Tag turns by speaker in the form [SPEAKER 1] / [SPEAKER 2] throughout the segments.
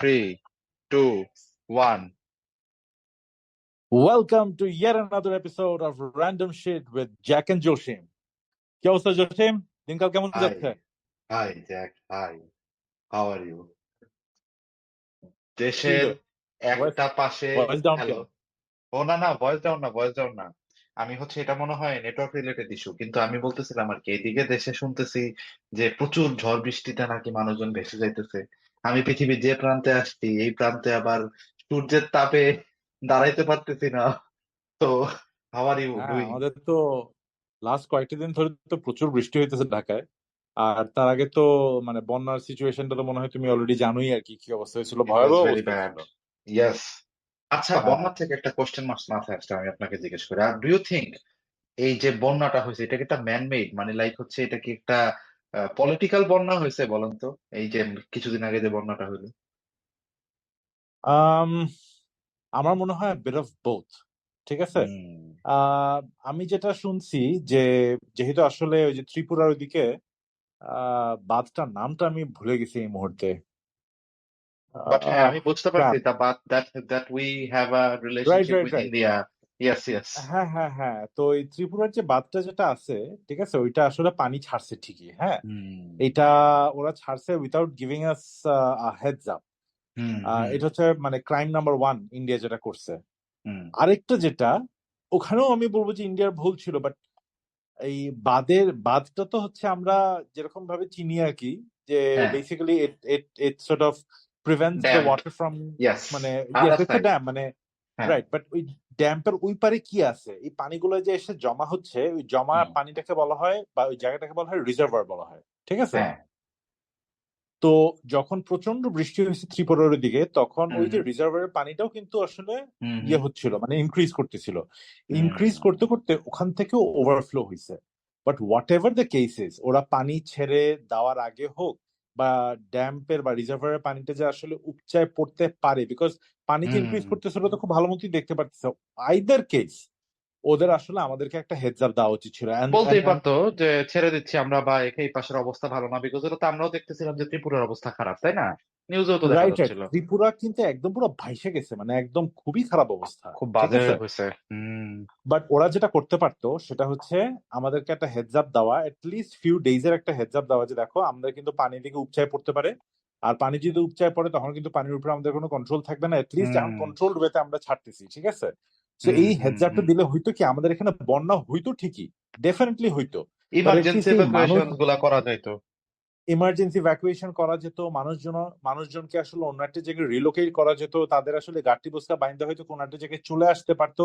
[SPEAKER 1] 3, 2, 1.
[SPEAKER 2] Welcome to yet another episode of Random Shit with Jack and Joshim. কি অবস্থা জসিম? দিনকাল কেমন যাচ্ছে?
[SPEAKER 1] Hi, Jack. Hi. How are you? দেশের
[SPEAKER 2] চিল
[SPEAKER 1] একটা পাশে
[SPEAKER 2] ভয়েস ডাউন
[SPEAKER 1] হ্যালো।
[SPEAKER 2] কেন?
[SPEAKER 1] ও না, ভয়েস ডাউন না। আমি হচ্ছে এটা মনে হয় নেটওয়ার্ক রিলেটেড ইস্যু, কিন্তু আমি বলতেছিলাম আর কি, এদিকে দেশে শুনতেছি যে প্রচুর ঝড় বৃষ্টিতে নাকি মানুষজন ভেসে যাইতেছে। আমি পৃথিবীর যে প্রান্তে আসছি এই প্রান্তে আবার সূর্যের তাপে দাঁড়াইতে পারতেছি না। তো হাউ আর ইউ
[SPEAKER 2] হ্যাঁ,
[SPEAKER 1] ডুইং?
[SPEAKER 2] আমাদের তো লাস্ট কয়েকটা দিন ধরে তো প্রচুর বৃষ্টি হইতেছে ঢাকায়। আর তার আগে তো মানে বন্যার সিচুয়েশনটা তো মনে হয় তুমি অলরেডি জানোই আর কি কি অবস্থা হয়েছিল,
[SPEAKER 1] ইট ওয়াজ
[SPEAKER 2] ভয়াবহ
[SPEAKER 1] ভেরি
[SPEAKER 2] অবস্থা
[SPEAKER 1] ব্যাড।
[SPEAKER 2] হয়েছিল।
[SPEAKER 1] ইয়েস। আচ্ছা,
[SPEAKER 2] হ্যাঁ,
[SPEAKER 1] বন্যা থেকে একটা কোশ্চেন মাথায় আসছে, আমি আপনাকে জিজ্ঞেস করি, আর ডু ইউ থিঙ্ক এই যে বন্যাটা হয়েছে এটা কি একটা ম্যান মেড, মানে লাইক হচ্ছে এটা কি একটা পলিটিক্যাল বন্যা হয়েছে বলেন তো? এই যে কিছুদিন আগে যে বন্যাটা হলো।
[SPEAKER 2] আম, আমার মনে হয় বিট অফ বোথ। ঠিক আছে।
[SPEAKER 1] হুম।
[SPEAKER 2] আহ, আমি যেটা শুনছি যে যেহেতু আসলে ওই যে ত্রিপুরার ওইদিকে বাঁধটার নামটা আমি ভুলে গেছি এই মুহূর্তে।
[SPEAKER 1] বাট হ্যাঁ, আমি বুঝতে পারছি
[SPEAKER 2] crap.
[SPEAKER 1] The but that we have a
[SPEAKER 2] right
[SPEAKER 1] relationship
[SPEAKER 2] right
[SPEAKER 1] with
[SPEAKER 2] right.
[SPEAKER 1] India. Yes yes.
[SPEAKER 2] হ্যাঁ হ্যাঁ হ্যাঁ, তো এই ত্রিপুরার যে বাঁধটা যেটা আছে, ঠিক আছে, ওইটা আসলে পানি ছাড়ছে ঠিকই। হ্যাঁ,
[SPEAKER 1] হুম
[SPEAKER 2] এটা ওরা ছাড়ছে without giving us heads up.
[SPEAKER 1] হুম হুম
[SPEAKER 2] এটা হচ্ছে মানে ক্রাইম নাম্বার ওয়ান ইন্ডিয়া যেটা করছে।
[SPEAKER 1] হুম।
[SPEAKER 2] আরেকটা যেটা, ওখানেও আমি বলবো যে ইন্ডিয়ার ভুল ছিল, বাট এই বাঁধটা তো হচ্ছে আমরা যেরকম ভাবে চিনি আর কি, যে
[SPEAKER 1] হ্যাঁ,
[SPEAKER 2] basically it it it sort of prevents the
[SPEAKER 1] dammed.
[SPEAKER 2] Water from,
[SPEAKER 1] yes.
[SPEAKER 2] মানে yes
[SPEAKER 1] other
[SPEAKER 2] it's a
[SPEAKER 1] side.
[SPEAKER 2] Dam মানে।
[SPEAKER 1] হ্যাঁ।
[SPEAKER 2] রাইট, বাট ওই ড্যাম্পের ওই পারে কি আছে, এই পানিগুলো যে এসে জমা হচ্ছে, ওই জমা
[SPEAKER 1] হুম।
[SPEAKER 2] পানিটাকে বলা হয় বা ওই জায়গাটাকে বলা হয় রিজার্ভার বলা হয়। ঠিক আছে।
[SPEAKER 1] হ্যাঁ।
[SPEAKER 2] তো যখন প্রচন্ড বৃষ্টি হয়েছে ত্রিপুরার দিকে, তখন
[SPEAKER 1] হুম
[SPEAKER 2] ওই যে
[SPEAKER 1] হুম
[SPEAKER 2] রিজার্ভারের পানিটাও কিন্তু আসলে
[SPEAKER 1] হুম হুম
[SPEAKER 2] ইয়ে হচ্ছিল, মানে ইনক্রিজ করতেছিল। ইনক্রিজ
[SPEAKER 1] হুম
[SPEAKER 2] করতে করতে ওখান থেকেও ওভারফ্লো হয়েছে। But what ever the cases, ওরা পানি ছেড়ে দেওয়ার আগে হোক বা ড্যাম্পের বা রিজার্ভারের পানিটা যে আসলে উপচায় পড়তে পারে, বিকজ পানি যে ইনক্রিজ
[SPEAKER 1] হুম।
[SPEAKER 2] করতেছিল তো খুব ভালো মতোই দেখতে পারতেছে। আইদার কেস ওদের আসলে আমাদেরকে একটা হেডস আপ দেওয়া উচিত ছিল।
[SPEAKER 1] বলতেই পারতো যে ছেড়ে দিচ্ছি আমরা, বা এই পাশের অবস্থা ভালো না, বিকজ এটা তো আমরাও দেখতেছিলাম যে ত্রিপুরার অবস্থা খারাপ, তাই না? নিউজেও তো দেখা
[SPEAKER 2] রাইট রাইট,
[SPEAKER 1] যাচ্ছিল।
[SPEAKER 2] ত্রিপুরা কিন্তু একদম পুরো ভাইসে গেছে, মানে একদম খুবই খারাপ অবস্থা।
[SPEAKER 1] খুব
[SPEAKER 2] ঠিক
[SPEAKER 1] বাজে
[SPEAKER 2] আছে।
[SPEAKER 1] হয়েছে। হুম
[SPEAKER 2] বাট ওরা যেটা করতে পারতো সেটা হচ্ছে আমাদেরকে একটা হেডস আপ দেওয়া, লিস্ট ফিউ ডেজ এর একটা হেডস আপ দেওয়া, যে দেখো আমাদের কিন্তু পানি দিকে উপচায় পড়তে পারে। আর পানি যদি উপচায় পড়ে তখন কিন্তু পানির উপরে আমাদের কোনো কন্ট্রোল থাকবে না। লিস্ট এখন
[SPEAKER 1] হুম
[SPEAKER 2] কন্ট্রোলড ওয়েতে আমরা ছাড়তেছি। ঠিক আছে। তো
[SPEAKER 1] হুম
[SPEAKER 2] এই
[SPEAKER 1] হুম
[SPEAKER 2] হেডস আপটা
[SPEAKER 1] হুম।
[SPEAKER 2] দিলে হয়তো কি আমাদের এখানে বন্যা হইতো ঠিকই, ডেফিনেটলি হইতো, বাট
[SPEAKER 1] ইমার্জেন্সি
[SPEAKER 2] লিস্ট এই মানুষ
[SPEAKER 1] এভাকুয়েশন গুলা করা যাইতো।
[SPEAKER 2] ইমার্জেন্সি ভ্যাকুয়েশন করা যেত, মানুষজনকে আসলে অন্য একটা জায়গায় রিলোকেট করা যেত, তাদের আসলে গাড়ি বস্তা বাইন্দা হয়তো কোন একটা জায়গায় চলে আসতে পারতো,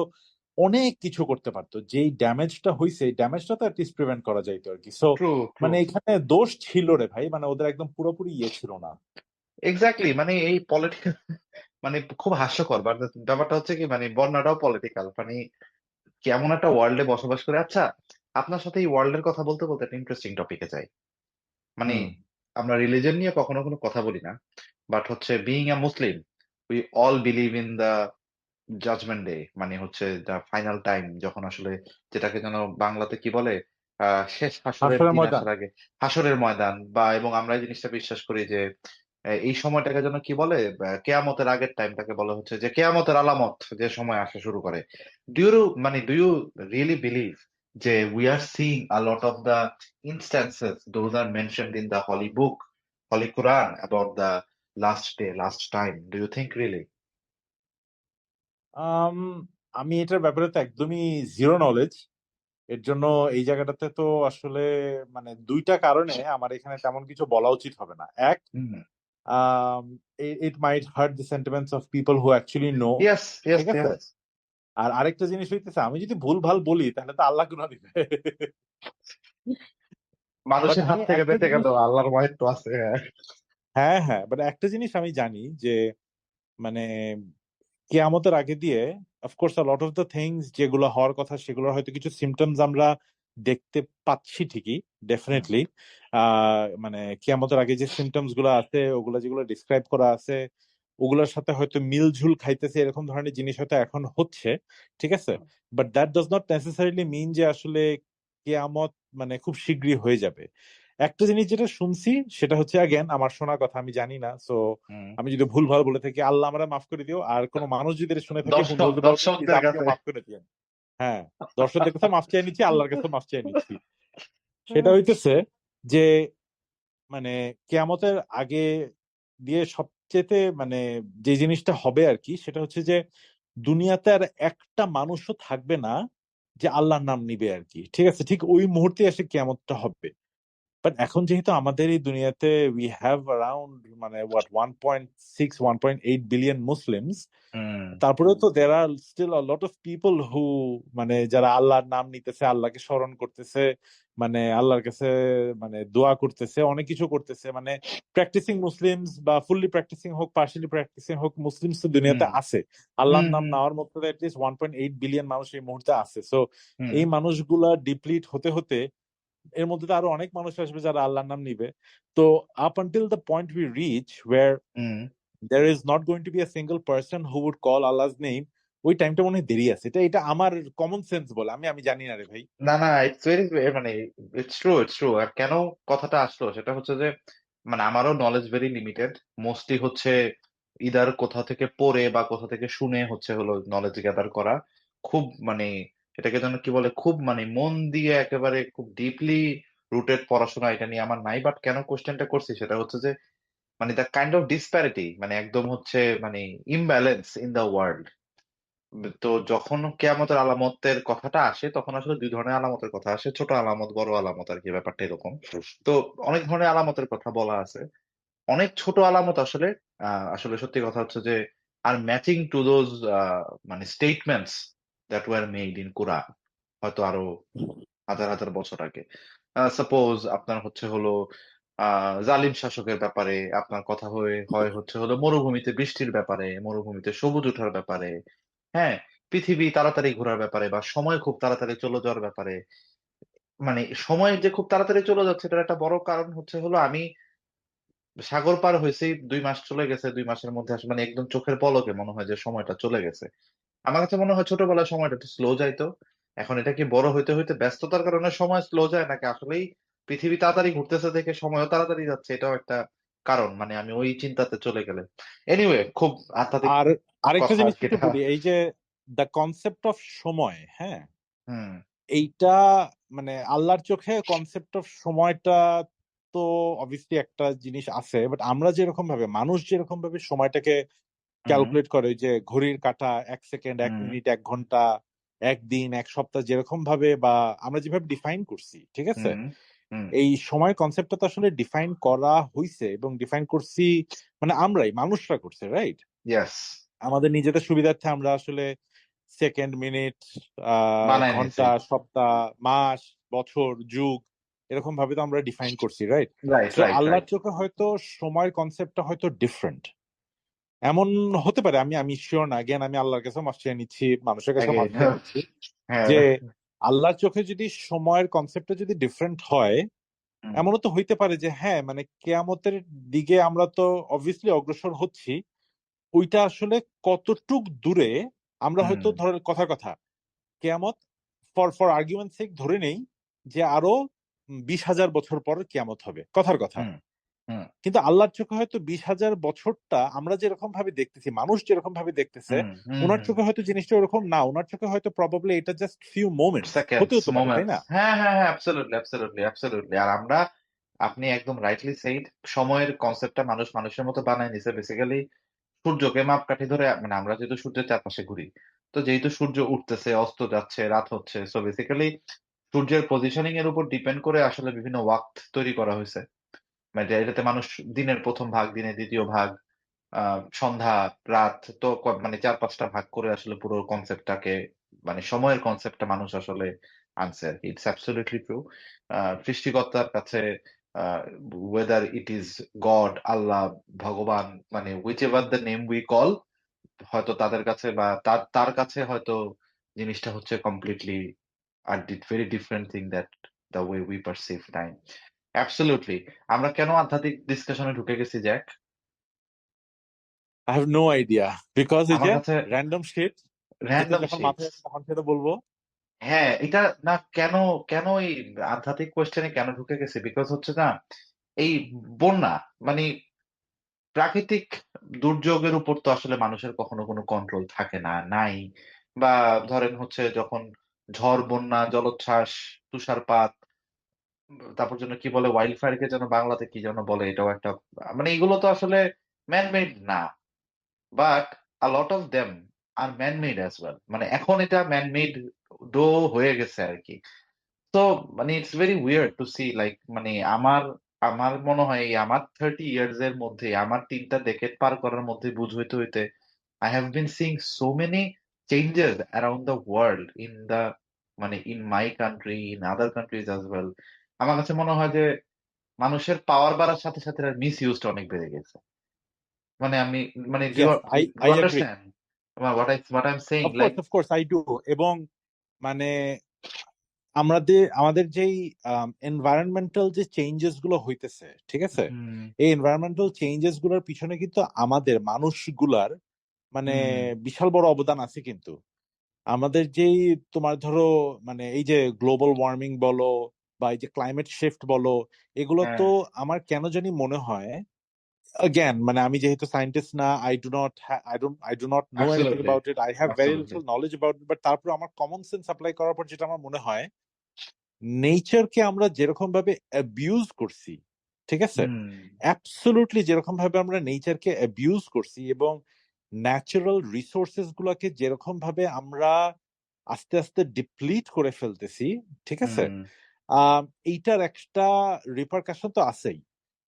[SPEAKER 2] অনেক কিছু করতে পারতো। যেই ড্যামেজটা হয়েছে এই ড্যামেজটা তো অ্যাটলিস্ট প্রিভেন্ট করা যাইতো আর কি। So
[SPEAKER 1] true true.
[SPEAKER 2] মানে এখানে দোষ ছিল রে ভাই, মানে ওদের একদম পুরোপুরি ইয়ে ছিল না।
[SPEAKER 1] এক্স্যাক্টলি, মানে এই পলিটিক্যাল, মানে খুব হাস্যকর ব্যাপারটা হচ্ছে কি, মানে বন্যাটাও পলিটিক্যাল, মানে কেমন একটা ওয়ার্ল্ডে বসবাস করে। আচ্ছা, আপনার সাথে এই ওয়ার্ল্ডের কথা বলতে বলতে একটা ইন্টারেস্টিং টপিকে যাই। মানে
[SPEAKER 2] হুম।
[SPEAKER 1] আমরা রিলিজন নিয়ে কখনো কোনো কথা বলি না, বাট হচ্ছে being a Muslim, we all believe in the judgment day, মানে হচ্ছে দা ফাইনাল টাইম, যখন আসলে যেটাকে যেন বাংলাতে কি বলে, শেষ হাসরের
[SPEAKER 2] হাসরের
[SPEAKER 1] দিন
[SPEAKER 2] ময়দান।
[SPEAKER 1] আসার আগে, হাসরের ময়দান, বা এবং আমরা এই জিনিসটা বিশ্বাস করি যে এই সময়টাকে যেন কি বলে, কেয়ামতের আগের টাইমটাকে বলা হচ্ছে যে কেয়ামতের আলামত, যে সময় আসা শুরু করে। ডু ইউ রিয়েলি বিলিভ যে we are seeing a lot of the instances those are mentioned in the holy book, holy Quran, about the last day, last time? Do you think really?
[SPEAKER 2] Um, আমি এটার ব্যাপারে তো একদমই zero knowledge. এর জন্য এই জায়গাটাতে তো আসলে মানে দুইটা কারণে আমার এখানে তেমন কিছু বলা উচিত হবে না। এক,
[SPEAKER 1] হুম।
[SPEAKER 2] it might hurt the sentiments of people who actually know.
[SPEAKER 1] Yes yes
[SPEAKER 2] ঠিক আছে।
[SPEAKER 1] ইয়েস।
[SPEAKER 2] আর আরেকটা জিনিস হইতেছে, আমি যদি ভুল ভাল বলি তাহলে তো আল্লাহ গুনাহ দিবে। বাট
[SPEAKER 1] মানুষের হাত
[SPEAKER 2] আমি
[SPEAKER 1] থেকে
[SPEAKER 2] একটা
[SPEAKER 1] বেঁচে গেল,
[SPEAKER 2] জিনিস,
[SPEAKER 1] আল্লাহর ভয় তো আছে। হ্যাঁ।
[SPEAKER 2] হ্যাঁ হ্যাঁ, বাট একটা জিনিস আমি জানি যে মানে কিয়ামতের আগে দিয়ে of course a lot of the things যেগুলো হওয়ার কথা সেগুলোর হয়তো কিছু সিমটমস আমরা দেখতে পাচ্ছি ঠিকই,
[SPEAKER 1] হুম
[SPEAKER 2] ডেফিনেটলি। মানে কিয়ামতের আগে যে সিমটমস গুলো আছে, ওগুলো যেগুলো ডিসক্রাইব করা আছে, ওগুলোর সাথে হয়তো মিলঝুল খাইতেছে, এরকম ধরনের জিনিস হয়তো এখন হচ্ছে। ঠিক আছে।
[SPEAKER 1] Hmm
[SPEAKER 2] but that does not necessarily mean যে আসলে কিয়ামত মানে খুব শীঘ্রই হয়ে যাবে। একটা জিনিস যেটা শুনছি সেটা হচ্ছে অ্যাগেন আমার শোনা কথা, আমি জানি না, সো
[SPEAKER 1] হুম।
[SPEAKER 2] আমি যদি ভুল ভাল বলে থাকি আল্লাহ আমরা মাফ করে দিও, আর কোনো মানুষ যদি এটা শুনে থাকে
[SPEAKER 1] দর্শক
[SPEAKER 2] হুজুর বলবেন প্লিজ
[SPEAKER 1] দর্শকদের
[SPEAKER 2] আপনিও
[SPEAKER 1] কাছে
[SPEAKER 2] মাফ করে দিয়েন। হ্যাঁ, দর্শকদের কাছে মাফ চেয়ে নিচ্ছি, আল্লাহর কাছে মাফ চেয়ে নিচ্ছি। সেটা হইতেছে যে মানে কেয়ামতের আগে দিয়ে সবচেয়ে মানে যে জিনিসটা হবে আর কি, সেটা হচ্ছে যে দুনিয়াতে আর একটা মানুষও থাকবে না যে আল্লাহর নাম নিবে আর কি, ঠিক আছে, ঠিক ওই মুহূর্তে এসে কেয়ামতটা হবে। বাট এখন যেহেতু আমাদের এই দুনিয়াতে উই হ্যাভ অ্যারাউন্ড মানে হোয়াট 1.6 1.8 বিলিয়ন মুসলিমস,
[SPEAKER 1] হুম
[SPEAKER 2] তারপরেও তো there are still a lot of people who মানে যারা আল্লাহর নাম নিতেছে, আল্লাহকে স্মরণ করতেছে, মানে আল্লাহর কাছে মানে দোয়া করতেছে, অনেক কিছু করতেছে, মানে প্র্যাকটিসিং মুসলিমস বা ফুললি প্র্যাকটিসিং হোক পার্শিয়ালি প্র্যাকটিসিং হোক, মুসলিমস তো দুনিয়াতে
[SPEAKER 1] হুম
[SPEAKER 2] আছে।
[SPEAKER 1] হুম
[SPEAKER 2] আল্লাহর নাম
[SPEAKER 1] হুম
[SPEAKER 2] নেওয়ার মতো অ্যাটলিস্ট 1.8 বিলিয়ন মানুষ এই মুহূর্তে আছে। সো
[SPEAKER 1] হুম
[SPEAKER 2] এই মানুষগুলা ডিপ্লিট হতে হতে এর মধ্যে তো আরো অনেক মানুষ আসবে যারা আল্লাহর নাম নিবে। তো up until the point we reach where
[SPEAKER 1] hmm.
[SPEAKER 2] there is not going to be a single person who would call Allah's name, ওই টাইমটা মনে হয় দেরি আছে। এটা এটা আমার কমন সেন্স বলে, আমি আমি জানি না রে ভাই।
[SPEAKER 1] না না, ইটস ভেরি মানে ইটস ট্রু। আর কেন কথাটা আসলো সেটা হচ্ছে যে মানে আমারও নলেজ ভেরি লিমিটেড। মোস্টলি হচ্ছে ইদার কোথা থেকে পড়ে বা কোথা থেকে শুনে হচ্ছে হলো নলেজ গ্যাদার করা। খুব মানে এটাকে যেন কি বলে, খুব মানে মন দিয়ে একেবারে খুব ডিপলি রুটেড পড়াশোনা এটা নিয়ে আমার নাই। বাট কেন কোশ্চেনটা করছি সেটা হচ্ছে যে মানে দ্য কাইন্ড অফ ডিসপ্যারিটি, মানে একদম হচ্ছে মানে ইমব্যালেন্স ইন দ্য ওয়ার্ল্ড। তো যখন কেয়ামতের আলামতের কথাটা আসে তখন আসলে দুই ধরনের আলামতের কথা আসে, ছোট আলামত বড় আলামত আর কি, ব্যাপারটা এরকম। তো অনেক ধরনের আলামতের কথা বলা আছে। অনেক ছোট আলামত আসলে আসলে সত্যি কথা হচ্ছে যে আর ম্যাচিং টু দোজ মানে statements that were made in Quran হয়তো আরো হাজার হাজার বছর আগে। সাপোজ আপনার হচ্ছে হলো জালিম শাসকের ব্যাপারে আপনার কথা হয় হচ্ছে হলো মরুভূমিতে বৃষ্টির ব্যাপারে, মরুভূমিতে সবুজ ওঠার ব্যাপারে, হ্যাঁ? পৃথিবী তাড়াতাড়ি ঘোরার ব্যাপারে বা সময় খুব তাড়াতাড়ি চলে যাওয়ার ব্যাপারে। মানে সময় যে খুব তাড়াতাড়ি চলে যাচ্ছে এটার একটা বড় কারণ হচ্ছে হলো আমি সাগর পার হইছি ২ মাস চলে গেছে। ২ মাসের মধ্যে আসলে মানে একদম চোখের পলকে মনে হয় যে সময়টা চলে গেছে। আমার কাছে মনে হয় ছোটবেলায় সময়টা একটু স্লো যাইতো। এখন এটা কি বড় হইতে, হইতে ব্যস্ততার কারণে সময় স্লো যায় নাকি আসলেই পৃথিবী তাড়াতাড়ি ঘুরতেছে দেখে সময়ও তাড়াতাড়ি যাচ্ছে এটাও একটা কারণ। মানে আমি ওই চিন্তাতে চলে গেলে। এনিওয়ে খুব আধ্যাত্মিক
[SPEAKER 2] আর আরেকটা
[SPEAKER 1] কথা
[SPEAKER 2] জিনিস
[SPEAKER 1] আরকি
[SPEAKER 2] একটু
[SPEAKER 1] এটা।
[SPEAKER 2] বলি, এই যে দ্য কনসেপ্ট অফ সময়, হ্যাঁ,
[SPEAKER 1] হুম,
[SPEAKER 2] এইটা মানে আল্লাহর চোখে কনসেপ্ট অফ সময়টা তো অবভিয়াসলি একটা জিনিস আছে, বাট আমরা যেরকম ভাবে, মানুষ যেরকম ভাবে সময়টাকে
[SPEAKER 1] হুম,
[SPEAKER 2] ক্যালকুলেট করে, ওই যে ঘড়ির কাঁটা 1 সেকেন্ড, 1 মিনিট, 1 ঘন্টা, একদিন, এক সপ্তাহ, যেরকম ভাবে বা আমরা যেভাবে ডিফাইন করছি, ঠিক আছে,
[SPEAKER 1] হুম, হুম,
[SPEAKER 2] এই সময় কনসেপ্টটা তো আসলে ডিফাইন করা হইছে এবং ডিফাইন করছি মানে আমরাই মানুষরা করছে, রাইট?
[SPEAKER 1] ইয়েস,
[SPEAKER 2] আমাদের নিজেদের সুবিধার্থে আমরা আসলে সেকেন্ড, মিনিট,
[SPEAKER 1] বানায় নিছি।
[SPEAKER 2] ঘন্টা, সপ্তাহ, মাস, বছর, যুগ, এরকম ভাবে তো আমরা ডিফাইন করছি, right?
[SPEAKER 1] Right,
[SPEAKER 2] so
[SPEAKER 1] right, right.
[SPEAKER 2] আল্লাহর চোখে হয়তো সময়ের কনসেপ্টটা হয়তো ডিফারেন্ট, এমন হতে পারে। আমি আমি শিওর না, জ্ঞান আমি আল্লাহর কাছেও মাফ চেয়ে নিচ্ছি, মানুষের কাছেও মাফ
[SPEAKER 1] এগেইন
[SPEAKER 2] চেয়ে নিচ্ছি,
[SPEAKER 1] হ্যাঁ।
[SPEAKER 2] যে আল্লাহর চোখে যদি সময়ের কনসেপ্টটা যদি ডিফারেন্ট হয়,
[SPEAKER 1] হুম,
[SPEAKER 2] এমনও তো হইতে পারে যে হ্যাঁ মানে কেয়ামতের দিকে আমরা তো অবভিয়াসলি অগ্রসর হচ্ছি, ওইটা আসলে কতটুক দূরে আমরা
[SPEAKER 1] হুম,
[SPEAKER 2] হয়তো ধর কথার কথা কেয়ামত, ফর ফর আর্গুমেন্ট সেক ধরে নেই যে আরো 20,000 বছর পর কেয়ামত হবে, কথার কথা।
[SPEAKER 1] হুম, হুম,
[SPEAKER 2] কিন্তু আল্লাহর চোখে হয়তো 20,000 বছরটা আমরা যেরকম ভাবে দেখতেছি, মানুষ যেরকম ভাবে দেখতেছে,
[SPEAKER 1] হুম, হুম,
[SPEAKER 2] ওনার
[SPEAKER 1] হুম।
[SPEAKER 2] চোখে হয়তো জিনিসটা ওরকম না, ওনার চোখে হয়তো প্রবাবলি এটা জাস্ট ফিউ মোমেন্টস,
[SPEAKER 1] সেকেন্ডস,
[SPEAKER 2] হতেও তো পারে, তাই
[SPEAKER 1] মোমেন্টস।
[SPEAKER 2] না?
[SPEAKER 1] হ্যাঁ, হ্যাঁ, হ্যাঁ, অ্যাবসোলিউটলি, অ্যাবসোলিউটলি, অ্যাবসোলিউটলি। আর আমরা আপনি একদম রাইটলি সেইড। সময়ের কনসেপ্টটা মানুষ মানুষের মতো বানায় নিছে বেসিক্যালি সূর্যকে মাপকাঠি ধরে, মানে আমরা যেহেতু সূর্যের চারপাশে ঘুরি। তো যেহেতু সূর্য উঠতেছে, অস্ত যাচ্ছে, রাত হচ্ছে। সো বেসিক্যালি সূর্যের পজিশনিং এর উপর ডিপেন্ড করে আসলে বিভিন্ন ওয়াক্ত তৈরি করা হইছে। মানে এটাতে মানুষ দিনের ১ম ভাগ, দিনের ২য় ভাগ, আ সন্ধ্যা, রাত তো মানে ৪-৫ টা ভাগ করে আসলে পুরো কনসেপ্টটাকে মানে সময়ের কনসেপ্টটা মানুষ আসলে আনছে আরকি। It's absolutely true. সৃষ্টিকর্তার কাছে আ whether it is God, আল্লাহ, ভগবান, মানে whichever the name we call, হয়তো তাদের কাছে বা তার তার কাছে হয়তো জিনিসটা হচ্ছে completely very different thing that the way we perceive time. Absolutely. আমরা কেন আধ্যাত্মিক ডিসকাশন এ ঢুকে গেছি Jack?
[SPEAKER 2] I have no idea, because এই
[SPEAKER 1] আমার
[SPEAKER 2] যে
[SPEAKER 1] কাছে
[SPEAKER 2] র্যান্ডম শিট, যেটা
[SPEAKER 1] র‍্যান্ডম
[SPEAKER 2] যখন
[SPEAKER 1] শিটস।
[SPEAKER 2] মাথায় আসে তখন সেটা বলবো।
[SPEAKER 1] হ্যাঁ, এটা না কেন কেন এই আধ্যাত্মিক কোয়েশ্চেনে কেন ঢুকে গেছে? বিকজ হচ্ছে না এই বন্যা মানে প্রাকৃতিক দুর্যোগের উপর তো আসলে মানুষের কখনো কোনো কন্ট্রোল থাকে না, নাই। বা ধরেন হচ্ছে যখন ঝড়, বন্যা, জলোচ্ছ্বাস, তুষারপাত, তারপর যেন কি বলে ওয়াইল্ড ফায়ার কে যেন বাংলাতে কি যেন বলে এটাও একটা মানে এগুলো তো আসলে ম্যান মেড না। But a lot of them are man made as well. মানে এখন এটা ম্যান মেড ডো হয়ে গেছে আরকি। তো মানে it's very weird to see like মানে আমার আমার মনে হয় এই আমার 30 ইয়ার্স এর মধ্যে আমার ৩ টা ডেকেড পার করার মধ্যে বুঝ হইতে, হইতে I have been seeing so many changes around the world in the মানে in my country, in other countries as well. আমার কাছে মনে হয় যে মানুষের পাওয়ার বাড়ার সাথে, সাথে এর মিসইউজ টা অনেক বেড়ে গেছে। মানে আমি মানে do you
[SPEAKER 2] yes, I
[SPEAKER 1] do
[SPEAKER 2] I
[SPEAKER 1] you
[SPEAKER 2] agree.
[SPEAKER 1] Understand what I'm saying? Like
[SPEAKER 2] of course I do. এবং মানে আমাদের যেই এনভায়রনমেন্টাল যে চেঞ্জেস গুলো হইতেছে, ঠিক আছে,
[SPEAKER 1] হুম,
[SPEAKER 2] এই এনভায়রনমেন্টাল চেঞ্জেস গুলোর পিছনে কিন্তু আমাদের মানুষগুলার মানে
[SPEAKER 1] হুম,
[SPEAKER 2] বিশাল বড় অবদান আছে কিন্তু। আমাদের যেই তোমার ধরো মানে এই যে গ্লোবাল ওয়ার্মিং বলো বা এই যে ক্লাইমেট শিফট বলো, এগুলো
[SPEAKER 1] হ্যাঁ,
[SPEAKER 2] তো আমার কেন জানি মনে হয়, again মানে আমি যেহেতু সায়েন্টিস্ট না, I do not know anything
[SPEAKER 1] absolutely,
[SPEAKER 2] about it, I have very
[SPEAKER 1] absolutely.
[SPEAKER 2] Little knowledge about it, but তারপর আমার কমন সেন্স অ্যাপ্লাই করার পর যেটা আমার মনে হয়, নেচারকে আমরা যেরকম ভাবে অ্যাবিউজ করছি, ঠিক আছে,
[SPEAKER 1] হুম,
[SPEAKER 2] অ্যাবসলিউটলি যেরকম ভাবে আমরা নেচারকে অ্যাবিউজ করছি এবং ন্যাচারাল রিসোর্সেস গুলাকে যেরকম ভাবে আমরা আস্তে আস্তে ডিপ্লিট করে ফেলতেছি, ঠিক আছে,
[SPEAKER 1] হুম,
[SPEAKER 2] আহ এইটার একটা রিপারকাশন তো আছেই।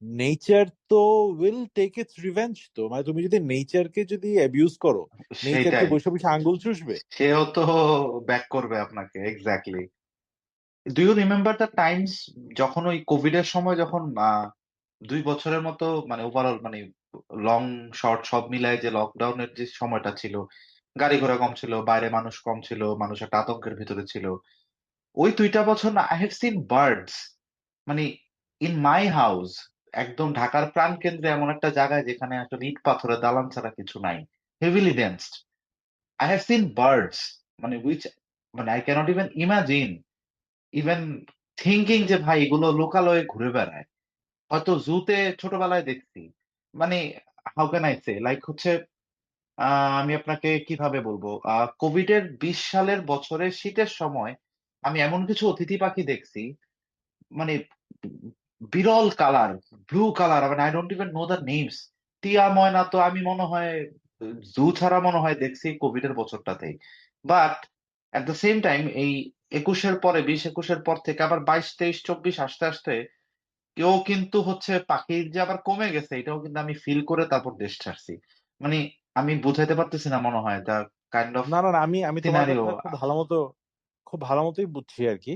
[SPEAKER 2] নেচার তো উইল টেক ইটস রিভেঞ্জ। তো মানে তুমি যদি নেচারকে যদি অ্যাবিউজ করো, নেচার কি
[SPEAKER 1] সেইটাই।
[SPEAKER 2] বসে বসে আঙ্গুল চুষবে?
[SPEAKER 1] সেও তো ব্যাক করবে আপনাকে exactly. Do you remember the times যখন ওই কোভিড এর সময় যখন ২ বছরের মতো মানে ওভারঅল মানে লং শর্ট সব মিলায় যে লকডাউনের যে সময়টা ছিল, গাড়ি ঘোড়া কম ছিল, বাইরে মানুষ কম ছিল, মানুষ একটা আতঙ্কের ভিতরে ছিল। ওই ২ টা বছর না I have seen birds মানে in my house একদম ঢাকার প্রাণকেন্দ্রে এমন একটা জায়গায় যেখানে আসলে ইট পাথরের দালান ছাড়া কিছু নাই। heavily densed. I have seen birds মানে which মানে I cannot even imagine even thinking যে ভাই এগুলো লোকালয়ে ঘুরে বেড়ায়। হয়তো জুতে ছোটবেলায় দেখছি। মানে how can I say like হচ্ছে আ আমি আপনাকে কিভাবে বলবো? কোভিড এর ২০ সালের বছরের শীতের সময় আমি এমন কিছু অতিথি পাখি দেখছি মানে বিরল কালার, ব্লু কালার মানে I don't even know the names. টিয়া ময়না তো আমি মনে হয় জু ছাড়া মনে হয় দেখছি কোভিড এর বছরটাতেই। But at the same time এই ২১ এর পরে ২০-২১ এর পর থেকে আবার ২২, ২৩, ২৪ আসতে, আসতে কেউ কিন্তু হচ্ছে পাখির যে আবার কমে গেছে এটাও কিন্তু আমি ফিল করে তারপর দেশ ছাড়ছি। মানে আমি বুঝাইতে পারতেছি না মনে হয় the kind of
[SPEAKER 2] না না না, আমি আমি তোমার
[SPEAKER 1] scenario
[SPEAKER 2] কথা খুব ভালো মতোই বুঝছি আর কি।